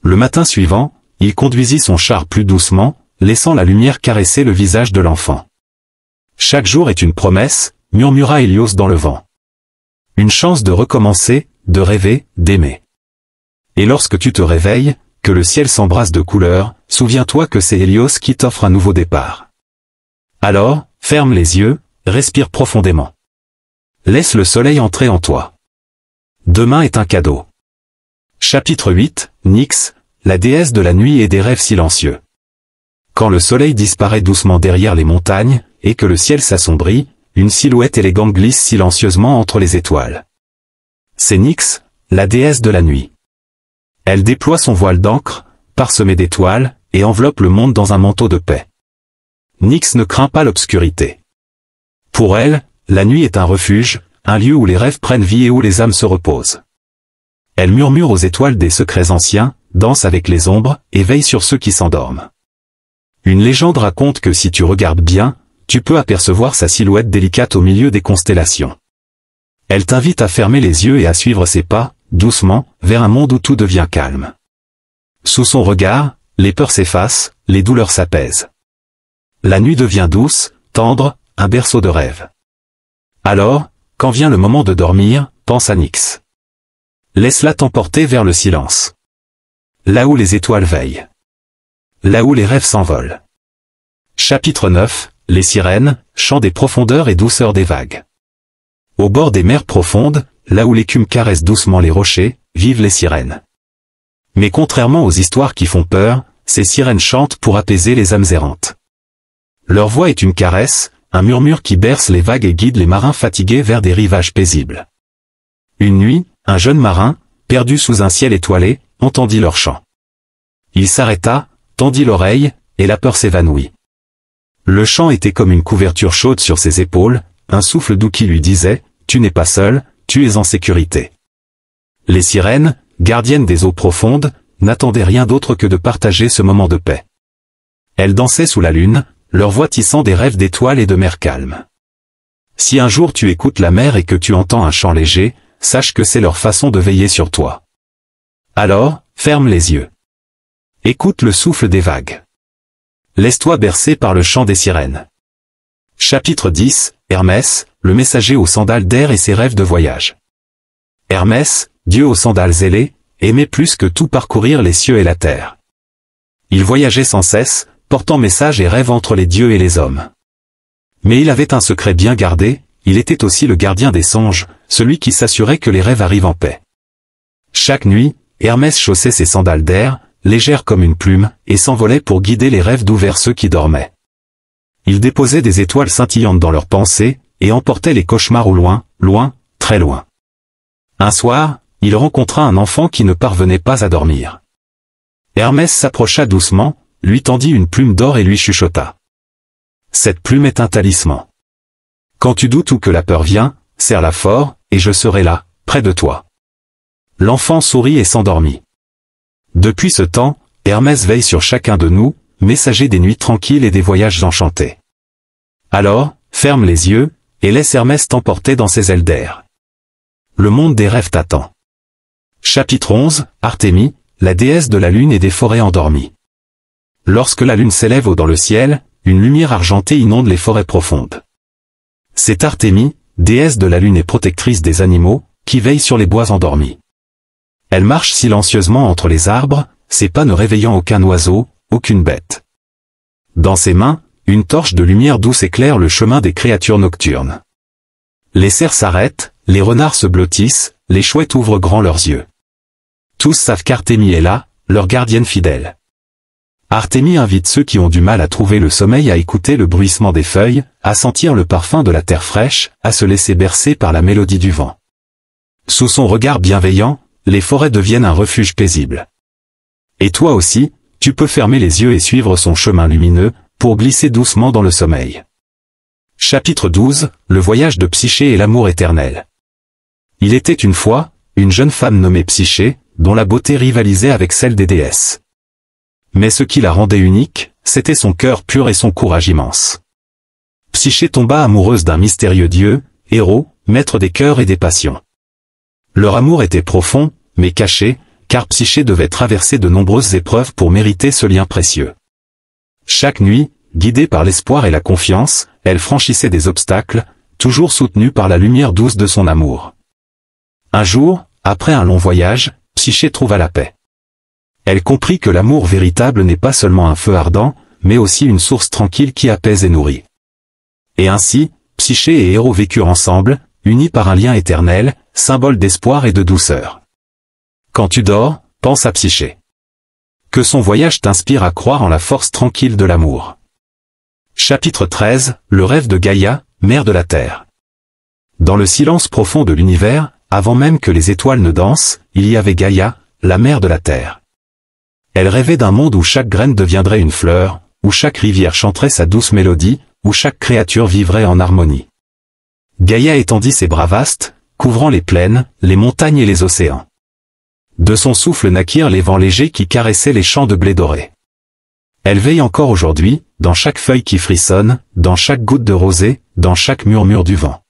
Le matin suivant, il conduisit son char plus doucement, laissant la lumière caresser le visage de l'enfant. « Chaque jour est une promesse, » murmura Hélios dans le vent. « Une chance de recommencer, de rêver, d'aimer. Et lorsque tu te réveilles, que le ciel s'embrasse de couleurs, souviens-toi que c'est Hélios qui t'offre un nouveau départ. Alors, ferme les yeux, respire profondément. Laisse le soleil entrer en toi. Demain est un cadeau. » Chapitre 8, Nyx, la déesse de la nuit et des rêves silencieux. Quand le soleil disparaît doucement derrière les montagnes, et que le ciel s'assombrit, une silhouette élégante glisse silencieusement entre les étoiles. C'est Nyx, la déesse de la nuit. Elle déploie son voile d'encre, parsemé d'étoiles, et enveloppe le monde dans un manteau de paix. Nyx ne craint pas l'obscurité. Pour elle, la nuit est un refuge, un lieu où les rêves prennent vie et où les âmes se reposent. Elle murmure aux étoiles des secrets anciens, danse avec les ombres, et veille sur ceux qui s'endorment. Une légende raconte que si tu regardes bien, tu peux apercevoir sa silhouette délicate au milieu des constellations. Elle t'invite à fermer les yeux et à suivre ses pas, doucement, vers un monde où tout devient calme. Sous son regard, les peurs s'effacent, les douleurs s'apaisent. La nuit devient douce, tendre, un berceau de rêve. Alors, quand vient le moment de dormir, pense à Nyx. Laisse-la t'emporter vers le silence. Là où les étoiles veillent. Là où les rêves s'envolent. Chapitre 9, les sirènes, chant des profondeurs et douceur des vagues. Au bord des mers profondes, là où l'écume caresse doucement les rochers, vivent les sirènes. Mais contrairement aux histoires qui font peur, ces sirènes chantent pour apaiser les âmes errantes. Leur voix est une caresse, un murmure qui berce les vagues et guide les marins fatigués vers des rivages paisibles. Une nuit, un jeune marin, perdu sous un ciel étoilé, entendit leur chant. Il s'arrêta, tendit l'oreille, et la peur s'évanouit. Le chant était comme une couverture chaude sur ses épaules, un souffle doux qui lui disait « Tu n'es pas seul, tu es en sécurité ». Les sirènes, gardiennes des eaux profondes, n'attendaient rien d'autre que de partager ce moment de paix. Elles dansaient sous la lune, leur voix tissant des rêves d'étoiles et de mer calme. Si un jour tu écoutes la mer et que tu entends un chant léger, sache que c'est leur façon de veiller sur toi. Alors, ferme les yeux. Écoute le souffle des vagues. Laisse-toi bercer par le chant des sirènes. Chapitre 10, Hermès, le messager aux sandales d'air et ses rêves de voyage. Hermès, dieu aux sandales ailées, aimait plus que tout parcourir les cieux et la terre. Il voyageait sans cesse, portant messages et rêves entre les dieux et les hommes. Mais il avait un secret bien gardé, il était aussi le gardien des songes, celui qui s'assurait que les rêves arrivent en paix. Chaque nuit, Hermès chaussait ses sandales d'air, légères comme une plume, et s'envolait pour guider les rêves doux vers ceux qui dormaient. Il déposait des étoiles scintillantes dans leurs pensées, et emportait les cauchemars au loin, loin, très loin. Un soir, il rencontra un enfant qui ne parvenait pas à dormir. Hermès s'approcha doucement, lui tendit une plume d'or et lui chuchota. Cette plume est un talisman. Quand tu doutes ou que la peur vient, serre-la fort, et je serai là, près de toi. L'enfant sourit et s'endormit. Depuis ce temps, Hermès veille sur chacun de nous, messager des nuits tranquilles et des voyages enchantés. Alors, ferme les yeux, et laisse Hermès t'emporter dans ses ailes d'air. Le monde des rêves t'attend. Chapitre 11, Artémis, la déesse de la lune et des forêts endormies. Lorsque la lune s'élève haut dans le ciel, une lumière argentée inonde les forêts profondes. C'est Artémis, déesse de la lune et protectrice des animaux, qui veille sur les bois endormis. Elle marche silencieusement entre les arbres, ses pas ne réveillant aucun oiseau, aucune bête. Dans ses mains, une torche de lumière douce éclaire le chemin des créatures nocturnes. Les cerfs s'arrêtent, les renards se blottissent, les chouettes ouvrent grand leurs yeux. Tous savent qu'Artémis est là, leur gardienne fidèle. Artémis invite ceux qui ont du mal à trouver le sommeil à écouter le bruissement des feuilles, à sentir le parfum de la terre fraîche, à se laisser bercer par la mélodie du vent. Sous son regard bienveillant, les forêts deviennent un refuge paisible. Et toi aussi, tu peux fermer les yeux et suivre son chemin lumineux, pour glisser doucement dans le sommeil. Chapitre 12, le voyage de Psyché et l'amour éternel. Il était une fois, une jeune femme nommée Psyché, dont la beauté rivalisait avec celle des déesses. Mais ce qui la rendait unique, c'était son cœur pur et son courage immense. Psyché tomba amoureuse d'un mystérieux dieu, héros, maître des cœurs et des passions. Leur amour était profond, mais caché, car Psyché devait traverser de nombreuses épreuves pour mériter ce lien précieux. Chaque nuit, guidée par l'espoir et la confiance, elle franchissait des obstacles, toujours soutenue par la lumière douce de son amour. Un jour, après un long voyage, Psyché trouva la paix. Elle comprit que l'amour véritable n'est pas seulement un feu ardent, mais aussi une source tranquille qui apaise et nourrit. Et ainsi, Psyché et Héros vécurent ensemble, unis par un lien éternel, symbole d'espoir et de douceur. Quand tu dors, pense à Psyché. Que son voyage t'inspire à croire en la force tranquille de l'amour. Chapitre 13, le rêve de Gaïa, mère de la Terre. Dans le silence profond de l'univers, avant même que les étoiles ne dansent, il y avait Gaïa, la mère de la Terre. Elle rêvait d'un monde où chaque graine deviendrait une fleur, où chaque rivière chanterait sa douce mélodie, où chaque créature vivrait en harmonie. Gaïa étendit ses bras vastes, couvrant les plaines, les montagnes et les océans. De son souffle naquirent les vents légers qui caressaient les champs de blé doré. Elle veille encore aujourd'hui, dans chaque feuille qui frissonne, dans chaque goutte de rosée, dans chaque murmure du vent.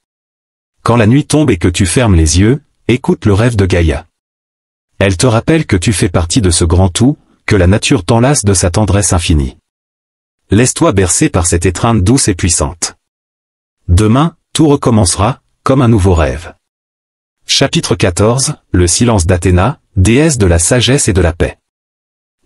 Quand la nuit tombe et que tu fermes les yeux, écoute le rêve de Gaïa. Elle te rappelle que tu fais partie de ce grand tout, que la nature t'enlace de sa tendresse infinie. Laisse-toi bercer par cette étreinte douce et puissante. Demain, tout recommencera, comme un nouveau rêve. Chapitre 14, le silence d'Athéna, déesse de la sagesse et de la paix.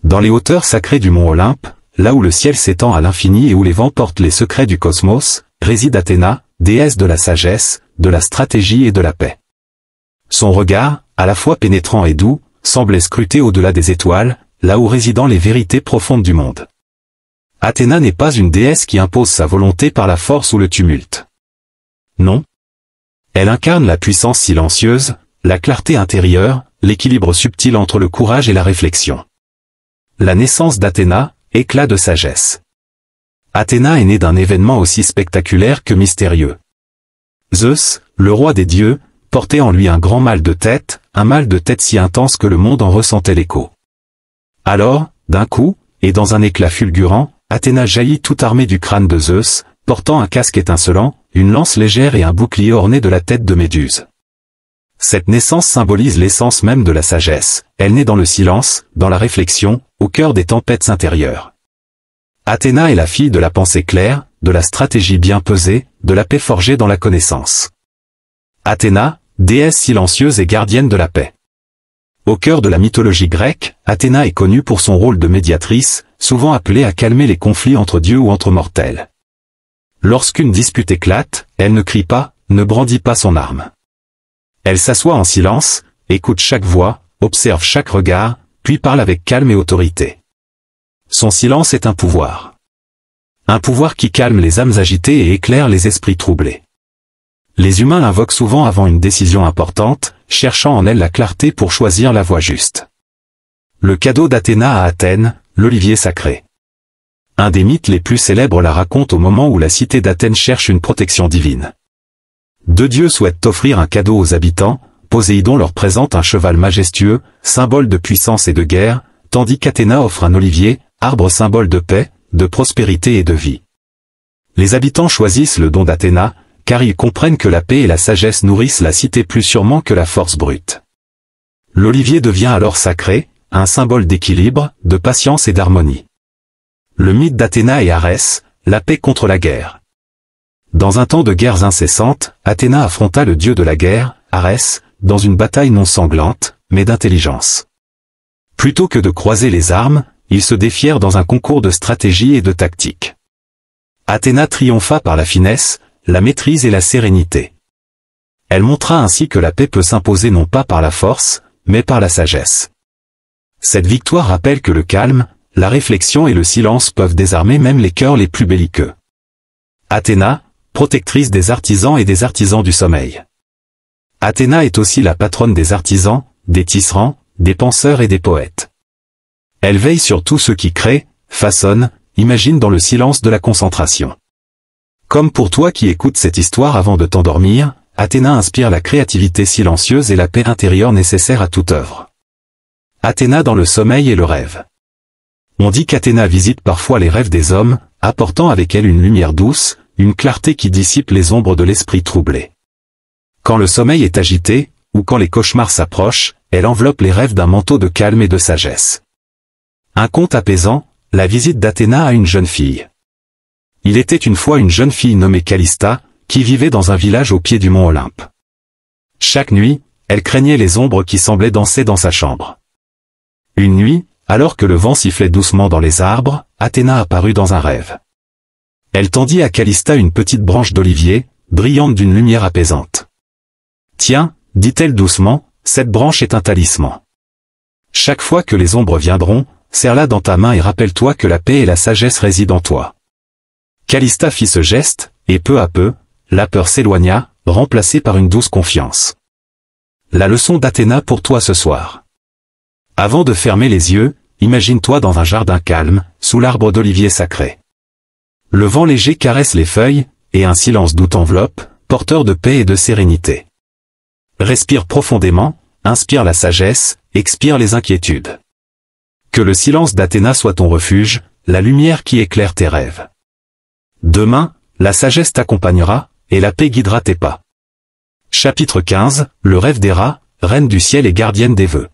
Dans les hauteurs sacrées du mont Olympe, là où le ciel s'étend à l'infini et où les vents portent les secrets du cosmos, réside Athéna, déesse de la sagesse, de la stratégie et de la paix. Son regard, à la fois pénétrant et doux, semblait scruter au-delà des étoiles, là où résident les vérités profondes du monde. Athéna n'est pas une déesse qui impose sa volonté par la force ou le tumulte. Non. Elle incarne la puissance silencieuse, la clarté intérieure, l'équilibre subtil entre le courage et la réflexion. La naissance d'Athéna, éclat de sagesse. Athéna est née d'un événement aussi spectaculaire que mystérieux. Zeus, le roi des dieux, portait en lui un grand mal de tête, un mal de tête si intense que le monde en ressentait l'écho. Alors, d'un coup, et dans un éclat fulgurant, Athéna jaillit toute armée du crâne de Zeus, portant un casque étincelant, une lance légère et un bouclier orné de la tête de Méduse. Cette naissance symbolise l'essence même de la sagesse, elle naît dans le silence, dans la réflexion, au cœur des tempêtes intérieures. Athéna est la fille de la pensée claire, de la stratégie bien pesée, de la paix forgée dans la connaissance. Athéna, déesse silencieuse et gardienne de la paix. Au cœur de la mythologie grecque, Athéna est connue pour son rôle de médiatrice, souvent appelée à calmer les conflits entre dieux ou entre mortels. Lorsqu'une dispute éclate, elle ne crie pas, ne brandit pas son arme. Elle s'assoit en silence, écoute chaque voix, observe chaque regard, puis parle avec calme et autorité. Son silence est un pouvoir. Un pouvoir qui calme les âmes agitées et éclaire les esprits troublés. Les humains l'invoquent souvent avant une décision importante, cherchant en elle la clarté pour choisir la voie juste. Le cadeau d'Athéna à Athènes, l'olivier sacré. Un des mythes les plus célèbres la raconte au moment où la cité d'Athènes cherche une protection divine. Deux dieux souhaitent offrir un cadeau aux habitants, Poséidon leur présente un cheval majestueux, symbole de puissance et de guerre, tandis qu'Athéna offre un olivier, arbre symbole de paix, de prospérité et de vie. Les habitants choisissent le don d'Athéna, car ils comprennent que la paix et la sagesse nourrissent la cité plus sûrement que la force brute. L'olivier devient alors sacré, un symbole d'équilibre, de patience et d'harmonie. Le mythe d'Athéna et Arès, la paix contre la guerre. Dans un temps de guerres incessantes, Athéna affronta le dieu de la guerre, Arès, dans une bataille non sanglante, mais d'intelligence. Plutôt que de croiser les armes, ils se défièrent dans un concours de stratégie et de tactique. Athéna triompha par la finesse, la maîtrise et la sérénité. Elle montra ainsi que la paix peut s'imposer non pas par la force, mais par la sagesse. Cette victoire rappelle que le calme, la réflexion et le silence peuvent désarmer même les cœurs les plus belliqueux. Athéna, protectrice des artisans et des artisans du sommeil. Athéna est aussi la patronne des artisans, des tisserands, des penseurs et des poètes. Elle veille sur tous ceux qui créent, façonnent, imaginent dans le silence de la concentration. Comme pour toi qui écoutes cette histoire avant de t'endormir, Athéna inspire la créativité silencieuse et la paix intérieure nécessaire à toute œuvre. Athéna dans le sommeil et le rêve. On dit qu'Athéna visite parfois les rêves des hommes, apportant avec elle une lumière douce, une clarté qui dissipe les ombres de l'esprit troublé. Quand le sommeil est agité, ou quand les cauchemars s'approchent, elle enveloppe les rêves d'un manteau de calme et de sagesse. Un conte apaisant, la visite d'Athéna à une jeune fille. Il était une fois une jeune fille nommée Calista, qui vivait dans un village au pied du mont Olympe. Chaque nuit, elle craignait les ombres qui semblaient danser dans sa chambre. Une nuit, alors que le vent sifflait doucement dans les arbres, Athéna apparut dans un rêve. Elle tendit à Calista une petite branche d'olivier, brillante d'une lumière apaisante. « Tiens, dit-elle doucement, cette branche est un talisman. Chaque fois que les ombres viendront, serre-la dans ta main et rappelle-toi que la paix et la sagesse résident en toi. » Calista fit ce geste, et peu à peu, la peur s'éloigna, remplacée par une douce confiance. La leçon d'Athéna pour toi ce soir. Avant de fermer les yeux, imagine-toi dans un jardin calme, sous l'arbre d'olivier sacré. Le vent léger caresse les feuilles, et un silence doux t'enveloppe, porteur de paix et de sérénité. Respire profondément, inspire la sagesse, expire les inquiétudes. Que le silence d'Athéna soit ton refuge, la lumière qui éclaire tes rêves. Demain, la sagesse t'accompagnera, et la paix guidera tes pas. Chapitre 15, le rêve d'Héra, reine du ciel et gardienne des vœux.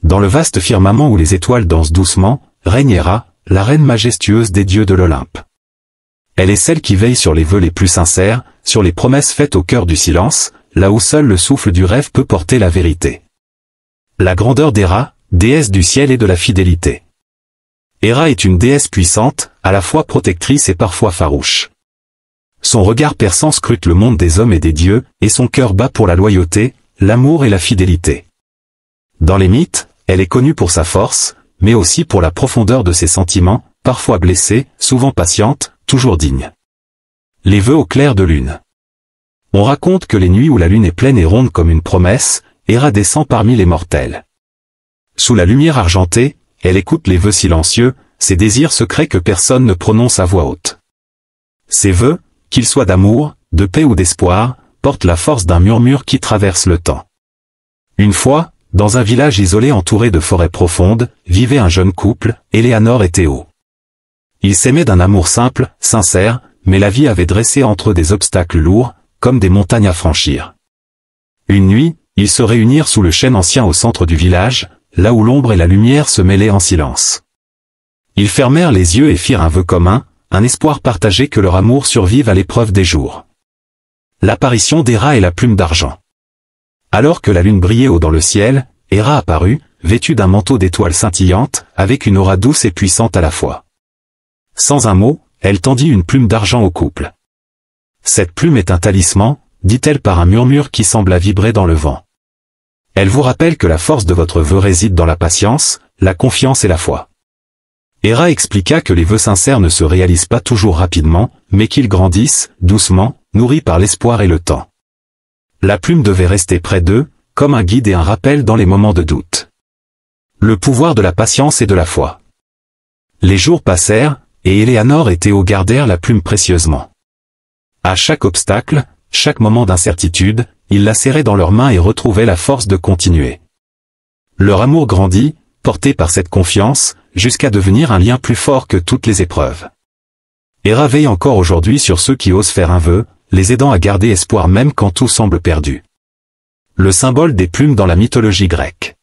Dans le vaste firmament où les étoiles dansent doucement, règne Héra, la reine majestueuse des dieux de l'Olympe. Elle est celle qui veille sur les vœux les plus sincères, sur les promesses faites au cœur du silence, là où seul le souffle du rêve peut porter la vérité. La grandeur d'Héra, déesse du ciel et de la fidélité. Héra est une déesse puissante, à la fois protectrice et parfois farouche. Son regard perçant scrute le monde des hommes et des dieux, et son cœur bat pour la loyauté, l'amour et la fidélité. Dans les mythes, elle est connue pour sa force, mais aussi pour la profondeur de ses sentiments, parfois blessés, souvent patiente, toujours digne. Les vœux au clair de lune. On raconte que les nuits où la lune est pleine et ronde comme une promesse, Héra descend parmi les mortels. Sous la lumière argentée, elle écoute les vœux silencieux, ces désirs secrets que personne ne prononce à voix haute. Ces vœux, qu'ils soient d'amour, de paix ou d'espoir, portent la force d'un murmure qui traverse le temps. Une fois, dans un village isolé entouré de forêts profondes, vivait un jeune couple, Éléanore et Théo. Ils s'aimaient d'un amour simple, sincère, mais la vie avait dressé entre eux des obstacles lourds, comme des montagnes à franchir. Une nuit, ils se réunirent sous le chêne ancien au centre du village, là où l'ombre et la lumière se mêlaient en silence. Ils fermèrent les yeux et firent un vœu commun, un espoir partagé que leur amour survive à l'épreuve des jours. L'apparition d'Héra et la plume d'argent. Alors que la lune brillait haut dans le ciel, Héra apparut, vêtue d'un manteau d'étoiles scintillantes, avec une aura douce et puissante à la fois. Sans un mot, elle tendit une plume d'argent au couple. Cette plume est un talisman, dit-elle par un murmure qui sembla vibrer dans le vent. Elle vous rappelle que la force de votre vœu réside dans la patience, la confiance et la foi. Héra expliqua que les vœux sincères ne se réalisent pas toujours rapidement, mais qu'ils grandissent, doucement, nourris par l'espoir et le temps. La plume devait rester près d'eux, comme un guide et un rappel dans les moments de doute. Le pouvoir de la patience et de la foi. Les jours passèrent, et Éléanore et Théo gardèrent la plume précieusement. À chaque obstacle, chaque moment d'incertitude, ils la serraient dans leurs mains et retrouvaient la force de continuer. Leur amour grandit, porté par cette confiance, jusqu'à devenir un lien plus fort que toutes les épreuves. Héra veille encore aujourd'hui sur ceux qui osent faire un vœu, les aidant à garder espoir même quand tout semble perdu. Le symbole des plumes dans la mythologie grecque.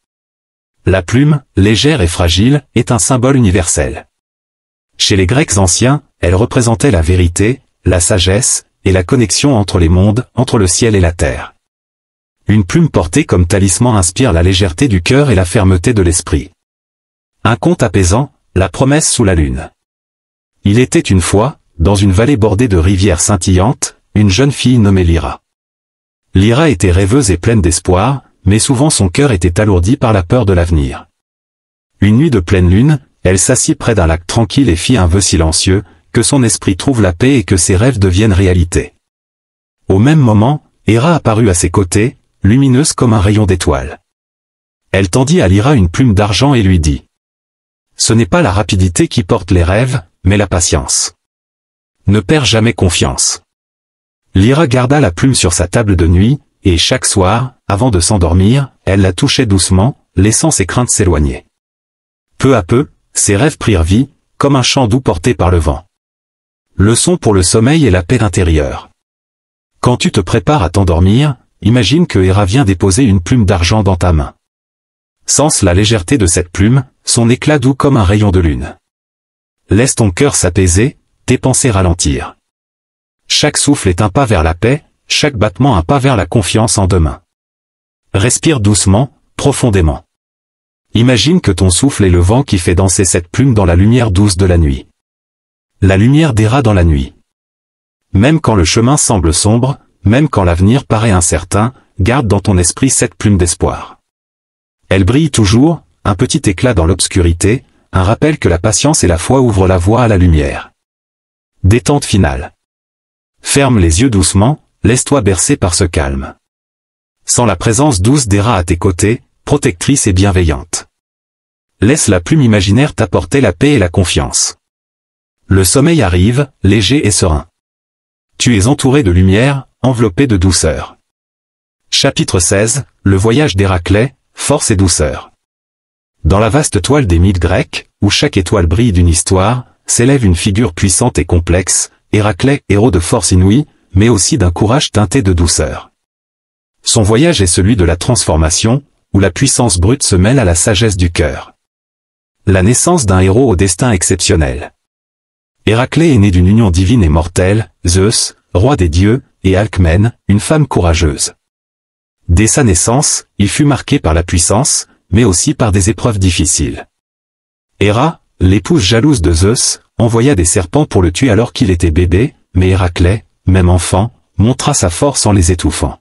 La plume, légère et fragile, est un symbole universel. Chez les Grecs anciens, elle représentait la vérité, la sagesse, et la connexion entre les mondes, entre le ciel et la terre. Une plume portée comme talisman inspire la légèreté du cœur et la fermeté de l'esprit. Un conte apaisant, la promesse sous la lune. Il était une fois, dans une vallée bordée de rivières scintillantes, une jeune fille nommée Lyra. Lyra était rêveuse et pleine d'espoir, mais souvent son cœur était alourdi par la peur de l'avenir. Une nuit de pleine lune, elle s'assit près d'un lac tranquille et fit un vœu silencieux, que son esprit trouve la paix et que ses rêves deviennent réalité. Au même moment, Héra apparut à ses côtés, lumineuse comme un rayon d'étoile. Elle tendit à Lyra une plume d'argent et lui dit : « Ce n'est pas la rapidité qui porte les rêves, mais la patience. Ne perds jamais confiance. » Lyra garda la plume sur sa table de nuit, et chaque soir, avant de s'endormir, elle la touchait doucement, laissant ses craintes s'éloigner. Peu à peu, ses rêves prirent vie, comme un chant doux porté par le vent. Leçon pour le sommeil et la paix intérieure. Quand tu te prépares à t'endormir, imagine que Héra vient déposer une plume d'argent dans ta main. Sens la légèreté de cette plume, son éclat doux comme un rayon de lune. Laisse ton cœur s'apaiser, tes pensées ralentir. Chaque souffle est un pas vers la paix, chaque battement un pas vers la confiance en demain. Respire doucement, profondément. Imagine que ton souffle est le vent qui fait danser cette plume dans la lumière douce de la nuit. La lumière d'Héra dans la nuit. Même quand le chemin semble sombre, même quand l'avenir paraît incertain, garde dans ton esprit cette plume d'espoir. Elle brille toujours, un petit éclat dans l'obscurité, un rappel que la patience et la foi ouvrent la voie à la lumière. Détente finale. Ferme les yeux doucement, laisse-toi bercer par ce calme. Sens la présence douce d'Héra à tes côtés, protectrice et bienveillante. Laisse la plume imaginaire t'apporter la paix et la confiance. Le sommeil arrive, léger et serein. Tu es entouré de lumière, enveloppé de douceur. Chapitre 16, le voyage d'Héraclès, force et douceur. Dans la vaste toile des mythes grecs, où chaque étoile brille d'une histoire, s'élève une figure puissante et complexe, Héraclès, héros de force inouïe, mais aussi d'un courage teinté de douceur. Son voyage est celui de la transformation, où la puissance brute se mêle à la sagesse du cœur. La naissance d'un héros au destin exceptionnel. Héraclès est né d'une union divine et mortelle, Zeus, roi des dieux, et Alcmène, une femme courageuse. Dès sa naissance, il fut marqué par la puissance, mais aussi par des épreuves difficiles. Héra, l'épouse jalouse de Zeus, envoya des serpents pour le tuer alors qu'il était bébé, mais Héraclès, même enfant, montra sa force en les étouffant.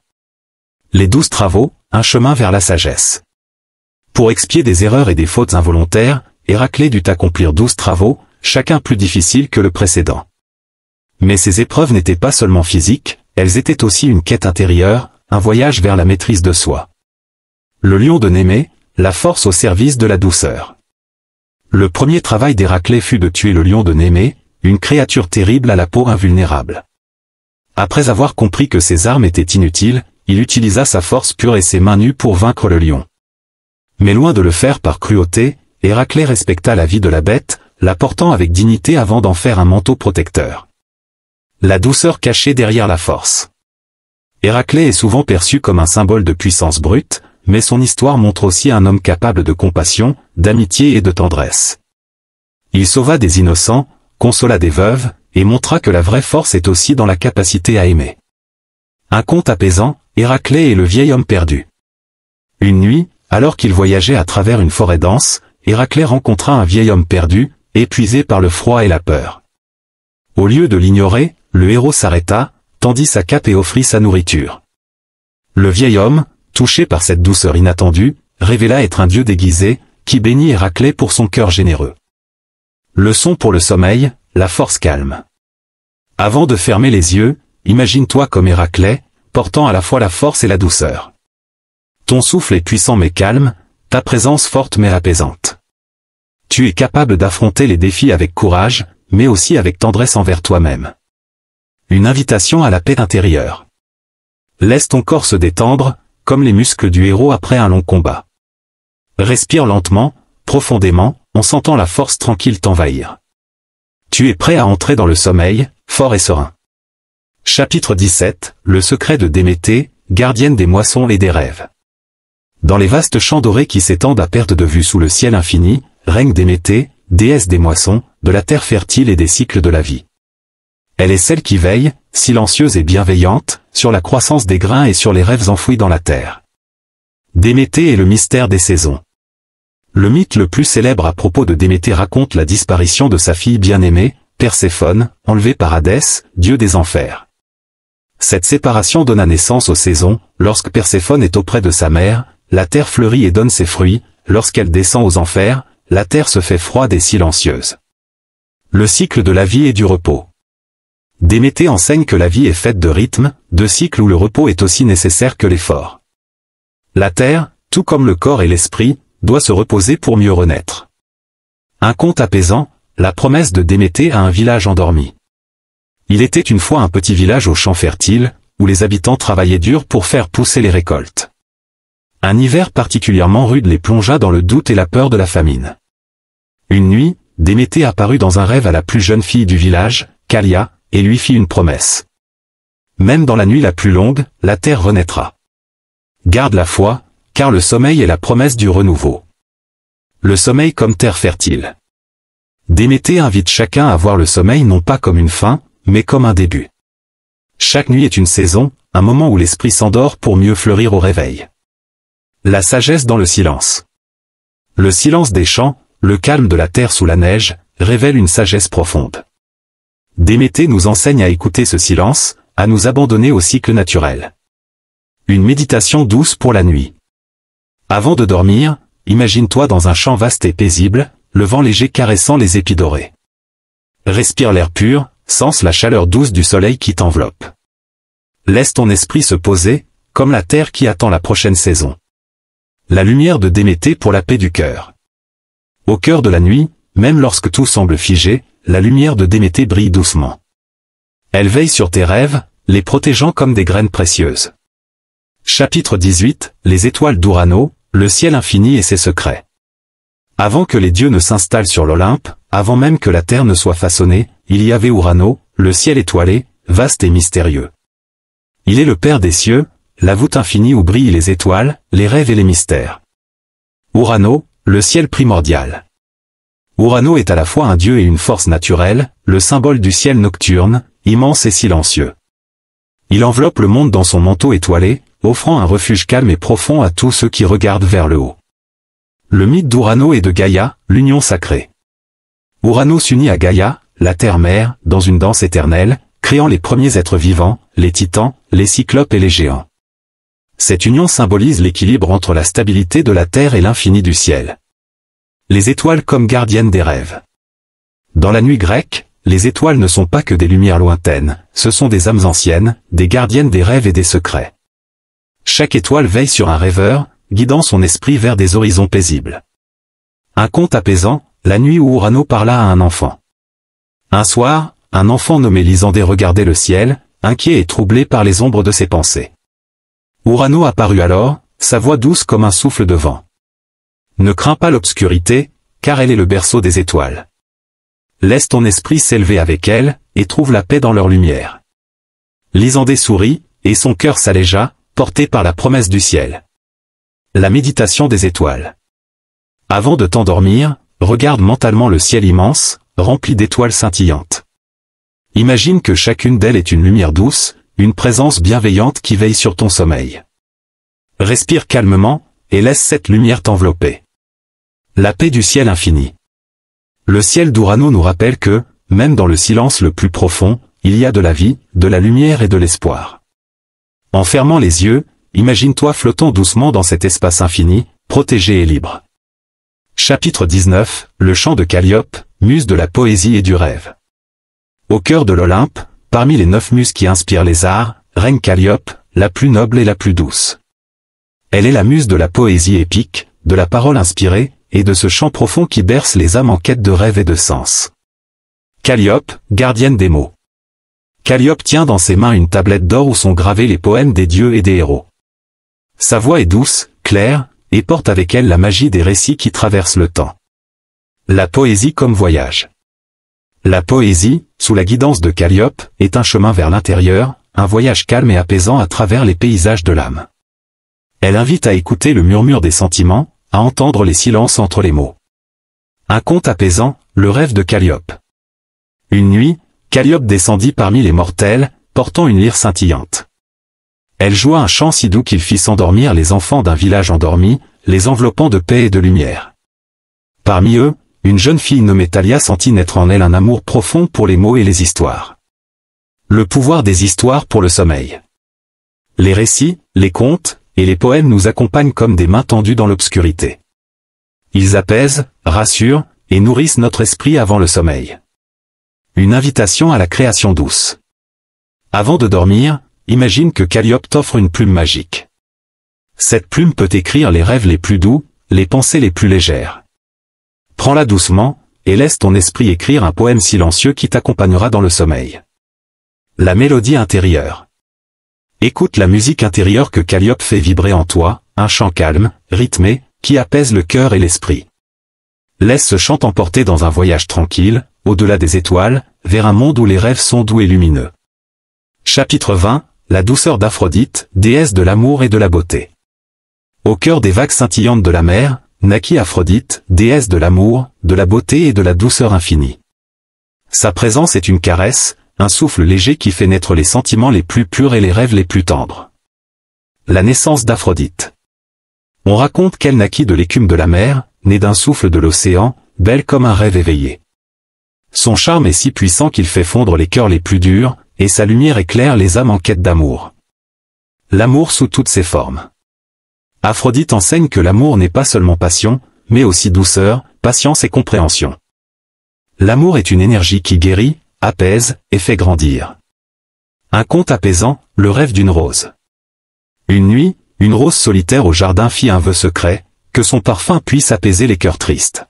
Les 12 travaux, un chemin vers la sagesse. Pour expier des erreurs et des fautes involontaires, Héraclès dut accomplir 12 travaux, chacun plus difficile que le précédent. Mais ces épreuves n'étaient pas seulement physiques, elles étaient aussi une quête intérieure, un voyage vers la maîtrise de soi. Le lion de Némée, la force au service de la douceur. Le premier travail d'Héraclès fut de tuer le lion de Némée, une créature terrible à la peau invulnérable. Après avoir compris que ses armes étaient inutiles, il utilisa sa force pure et ses mains nues pour vaincre le lion. Mais loin de le faire par cruauté, Héraclès respecta la vie de la bête, la portant avec dignité avant d'en faire un manteau protecteur. La douceur cachée derrière la force. Héraclès est souvent perçu comme un symbole de puissance brute, mais son histoire montre aussi un homme capable de compassion, d'amitié et de tendresse. Il sauva des innocents, consola des veuves, et montra que la vraie force est aussi dans la capacité à aimer. Un conte apaisant, Héraclès et le vieil homme perdu. Une nuit, alors qu'il voyageait à travers une forêt dense, Héraclès rencontra un vieil homme perdu, épuisé par le froid et la peur. Au lieu de l'ignorer, le héros s'arrêta, tendit sa cape et offrit sa nourriture. Le vieil homme, touché par cette douceur inattendue, révéla être un dieu déguisé, qui bénit Héraclès pour son cœur généreux. Leçon pour le sommeil, la force calme. Avant de fermer les yeux, imagine-toi comme Héraclès, portant à la fois la force et la douceur. Ton souffle est puissant mais calme, ta présence forte mais apaisante. Tu es capable d'affronter les défis avec courage, mais aussi avec tendresse envers toi-même. Une invitation à la paix intérieure. Laisse ton corps se détendre, comme les muscles du héros après un long combat. Respire lentement, profondément, en sentant la force tranquille t'envahir. Tu es prêt à entrer dans le sommeil, fort et serein. Chapitre 17, le secret de Déméter, gardienne des moissons et des rêves. Dans les vastes champs dorés qui s'étendent à perte de vue sous le ciel infini, règne Déméter, déesse des moissons, de la terre fertile et des cycles de la vie. Elle est celle qui veille, silencieuse et bienveillante, sur la croissance des grains et sur les rêves enfouis dans la terre. Déméter est le mystère des saisons. Le mythe le plus célèbre à propos de Déméter raconte la disparition de sa fille bien-aimée, Perséphone, enlevée par Hadès, dieu des enfers. Cette séparation donna naissance aux saisons, lorsque Perséphone est auprès de sa mère, la terre fleurit et donne ses fruits, lorsqu'elle descend aux enfers, la terre se fait froide et silencieuse. Le cycle de la vie et du repos. Déméter enseigne que la vie est faite de rythmes, de cycles où le repos est aussi nécessaire que l'effort. La terre, tout comme le corps et l'esprit, doit se reposer pour mieux renaître. Un conte apaisant, la promesse de Déméter à un village endormi. Il était une fois un petit village aux champs fertiles, où les habitants travaillaient dur pour faire pousser les récoltes. Un hiver particulièrement rude les plongea dans le doute et la peur de la famine. Une nuit, Déméter apparut dans un rêve à la plus jeune fille du village, Calia, et lui fit une promesse. Même dans la nuit la plus longue, la terre renaîtra. Garde la foi, car le sommeil est la promesse du renouveau. Le sommeil comme terre fertile. Déméter invite chacun à voir le sommeil non pas comme une fin, mais comme un début. Chaque nuit est une saison, un moment où l'esprit s'endort pour mieux fleurir au réveil. La sagesse dans le silence. Le silence des champs, le calme de la terre sous la neige, révèle une sagesse profonde. Déméter nous enseigne à écouter ce silence, à nous abandonner au cycle naturel. Une méditation douce pour la nuit. Avant de dormir, imagine-toi dans un champ vaste et paisible, le vent léger caressant les épis dorés. Respire l'air pur, sens la chaleur douce du soleil qui t'enveloppe. Laisse ton esprit se poser, comme la terre qui attend la prochaine saison. La lumière de Déméter pour la paix du cœur. Au cœur de la nuit, même lorsque tout semble figé, la lumière de Déméter brille doucement. Elle veille sur tes rêves, les protégeant comme des graines précieuses. Chapitre 18, les étoiles d'Urano, le ciel infini et ses secrets. Avant que les dieux ne s'installent sur l'Olympe, avant même que la terre ne soit façonnée, il y avait Urano, le ciel étoilé, vaste et mystérieux. Il est le père des cieux, la voûte infinie où brillent les étoiles, les rêves et les mystères. Urano, le ciel primordial. Urano est à la fois un dieu et une force naturelle, le symbole du ciel nocturne, immense et silencieux. Il enveloppe le monde dans son manteau étoilé, offrant un refuge calme et profond à tous ceux qui regardent vers le haut. Le mythe d'Urano et de Gaïa, l'union sacrée. Urano s'unit à Gaïa, la terre-mère, dans une danse éternelle, créant les premiers êtres vivants, les titans, les cyclopes et les géants. Cette union symbolise l'équilibre entre la stabilité de la terre et l'infini du ciel. Les étoiles comme gardiennes des rêves. Dans la nuit grecque, les étoiles ne sont pas que des lumières lointaines, ce sont des âmes anciennes, des gardiennes des rêves et des secrets. Chaque étoile veille sur un rêveur, guidant son esprit vers des horizons paisibles. Un conte apaisant, la nuit où Urano parla à un enfant. Un soir, un enfant nommé Lysandé regardait le ciel, inquiet et troublé par les ombres de ses pensées. Urano apparut alors, sa voix douce comme un souffle de vent. Ne crains pas l'obscurité, car elle est le berceau des étoiles. Laisse ton esprit s'élever avec elle, et trouve la paix dans leur lumière. Lysandé sourit, et son cœur s'allégea, porté par la promesse du ciel. La méditation des étoiles. Avant de t'endormir, regarde mentalement le ciel immense, rempli d'étoiles scintillantes. Imagine que chacune d'elles est une lumière douce, une présence bienveillante qui veille sur ton sommeil. Respire calmement, et laisse cette lumière t'envelopper. La paix du ciel infini. Le ciel d'Urano nous rappelle que, même dans le silence le plus profond, il y a de la vie, de la lumière et de l'espoir. En fermant les yeux, imagine-toi flottant doucement dans cet espace infini, protégé et libre. Chapitre 19, le chant de Calliope, muse de la poésie et du rêve. Au cœur de l'Olympe, parmi les 9 muses qui inspirent les arts, règne Calliope, la plus noble et la plus douce. Elle est la muse de la poésie épique, de la parole inspirée, et de ce chant profond qui berce les âmes en quête de rêve et de sens. Calliope, gardienne des mots. Calliope tient dans ses mains une tablette d'or où sont gravés les poèmes des dieux et des héros. Sa voix est douce, claire, et porte avec elle la magie des récits qui traversent le temps. La poésie comme voyage. La poésie, sous la guidance de Calliope, est un chemin vers l'intérieur, un voyage calme et apaisant à travers les paysages de l'âme. Elle invite à écouter le murmure des sentiments, à entendre les silences entre les mots. Un conte apaisant, le rêve de Calliope. Une nuit, Calliope descendit parmi les mortels, portant une lyre scintillante. Elle joua un chant si doux qu'il fit s'endormir les enfants d'un village endormi, les enveloppant de paix et de lumière. Parmi eux, une jeune fille nommée Thalia sentit naître en elle un amour profond pour les mots et les histoires. Le pouvoir des histoires pour le sommeil. Les récits, les contes, et les poèmes nous accompagnent comme des mains tendues dans l'obscurité. Ils apaisent, rassurent, et nourrissent notre esprit avant le sommeil. Une invitation à la création douce. Avant de dormir, imagine que Calliope t'offre une plume magique. Cette plume peut écrire les rêves les plus doux, les pensées les plus légères. Prends-la doucement, et laisse ton esprit écrire un poème silencieux qui t'accompagnera dans le sommeil. La mélodie intérieure. Écoute la musique intérieure que Calliope fait vibrer en toi, un chant calme, rythmé, qui apaise le cœur et l'esprit. Laisse ce chant t'emporter dans un voyage tranquille, au-delà des étoiles, vers un monde où les rêves sont doux et lumineux. Chapitre 20, la douceur d'Aphrodite, déesse de l'amour et de la beauté. Au cœur des vagues scintillantes de la mer, naquit Aphrodite, déesse de l'amour, de la beauté et de la douceur infinie. Sa présence est une caresse, un souffle léger qui fait naître les sentiments les plus purs et les rêves les plus tendres. La naissance d'Aphrodite. On raconte qu'elle naquit de l'écume de la mer, née d'un souffle de l'océan, belle comme un rêve éveillé. Son charme est si puissant qu'il fait fondre les cœurs les plus durs, et sa lumière éclaire les âmes en quête d'amour. L'amour sous toutes ses formes. Aphrodite enseigne que l'amour n'est pas seulement passion, mais aussi douceur, patience et compréhension. L'amour est une énergie qui guérit, apaise, et fait grandir. Un conte apaisant, le rêve d'une rose. Une nuit, une rose solitaire au jardin fit un vœu secret, que son parfum puisse apaiser les cœurs tristes.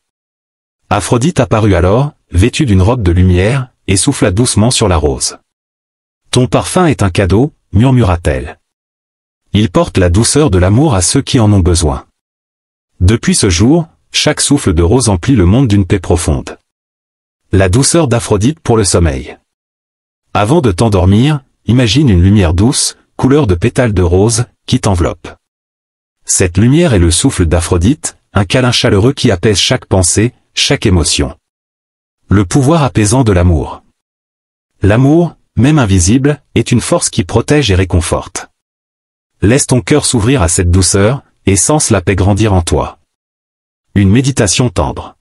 Aphrodite apparut alors, vêtue d'une robe de lumière, et souffla doucement sur la rose. « Ton parfum est un cadeau, murmura-t-elle. Il porte la douceur de l'amour à ceux qui en ont besoin. » Depuis ce jour, chaque souffle de rose emplit le monde d'une paix profonde. La douceur d'Aphrodite pour le sommeil. Avant de t'endormir, imagine une lumière douce, couleur de pétales de rose, qui t'enveloppe. Cette lumière est le souffle d'Aphrodite, un câlin chaleureux qui apaise chaque pensée, chaque émotion. Le pouvoir apaisant de l'amour. L'amour, même invisible, est une force qui protège et réconforte. laisse ton cœur s'ouvrir à cette douceur, et sens la paix grandir en toi. Une méditation tendre.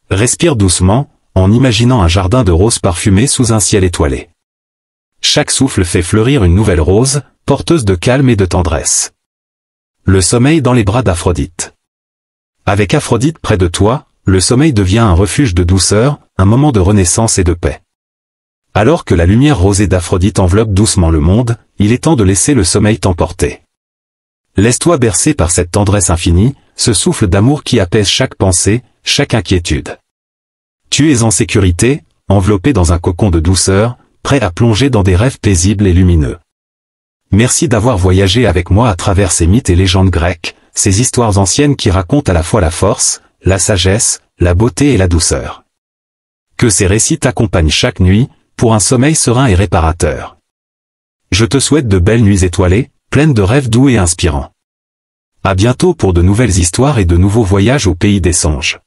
Respire doucement, en imaginant un jardin de roses parfumées sous un ciel étoilé. Chaque souffle fait fleurir une nouvelle rose, porteuse de calme et de tendresse. Le sommeil dans les bras d'Aphrodite. Avec Aphrodite près de toi, le sommeil devient un refuge de douceur, un moment de renaissance et de paix. Alors que la lumière rosée d'Aphrodite enveloppe doucement le monde, il est temps de laisser le sommeil t'emporter. Laisse-toi bercer par cette tendresse infinie, ce souffle d'amour qui apaise chaque pensée, chaque inquiétude. Tu es en sécurité, enveloppé dans un cocon de douceur, prêt à plonger dans des rêves paisibles et lumineux. Merci d'avoir voyagé avec moi à travers ces mythes et légendes grecques, ces histoires anciennes qui racontent à la fois la force, la sagesse, la beauté et la douceur. Que ces récits t'accompagnent chaque nuit, pour un sommeil serein et réparateur. Je te souhaite de belles nuits étoilées, pleines de rêves doux et inspirants. À bientôt pour de nouvelles histoires et de nouveaux voyages au pays des songes.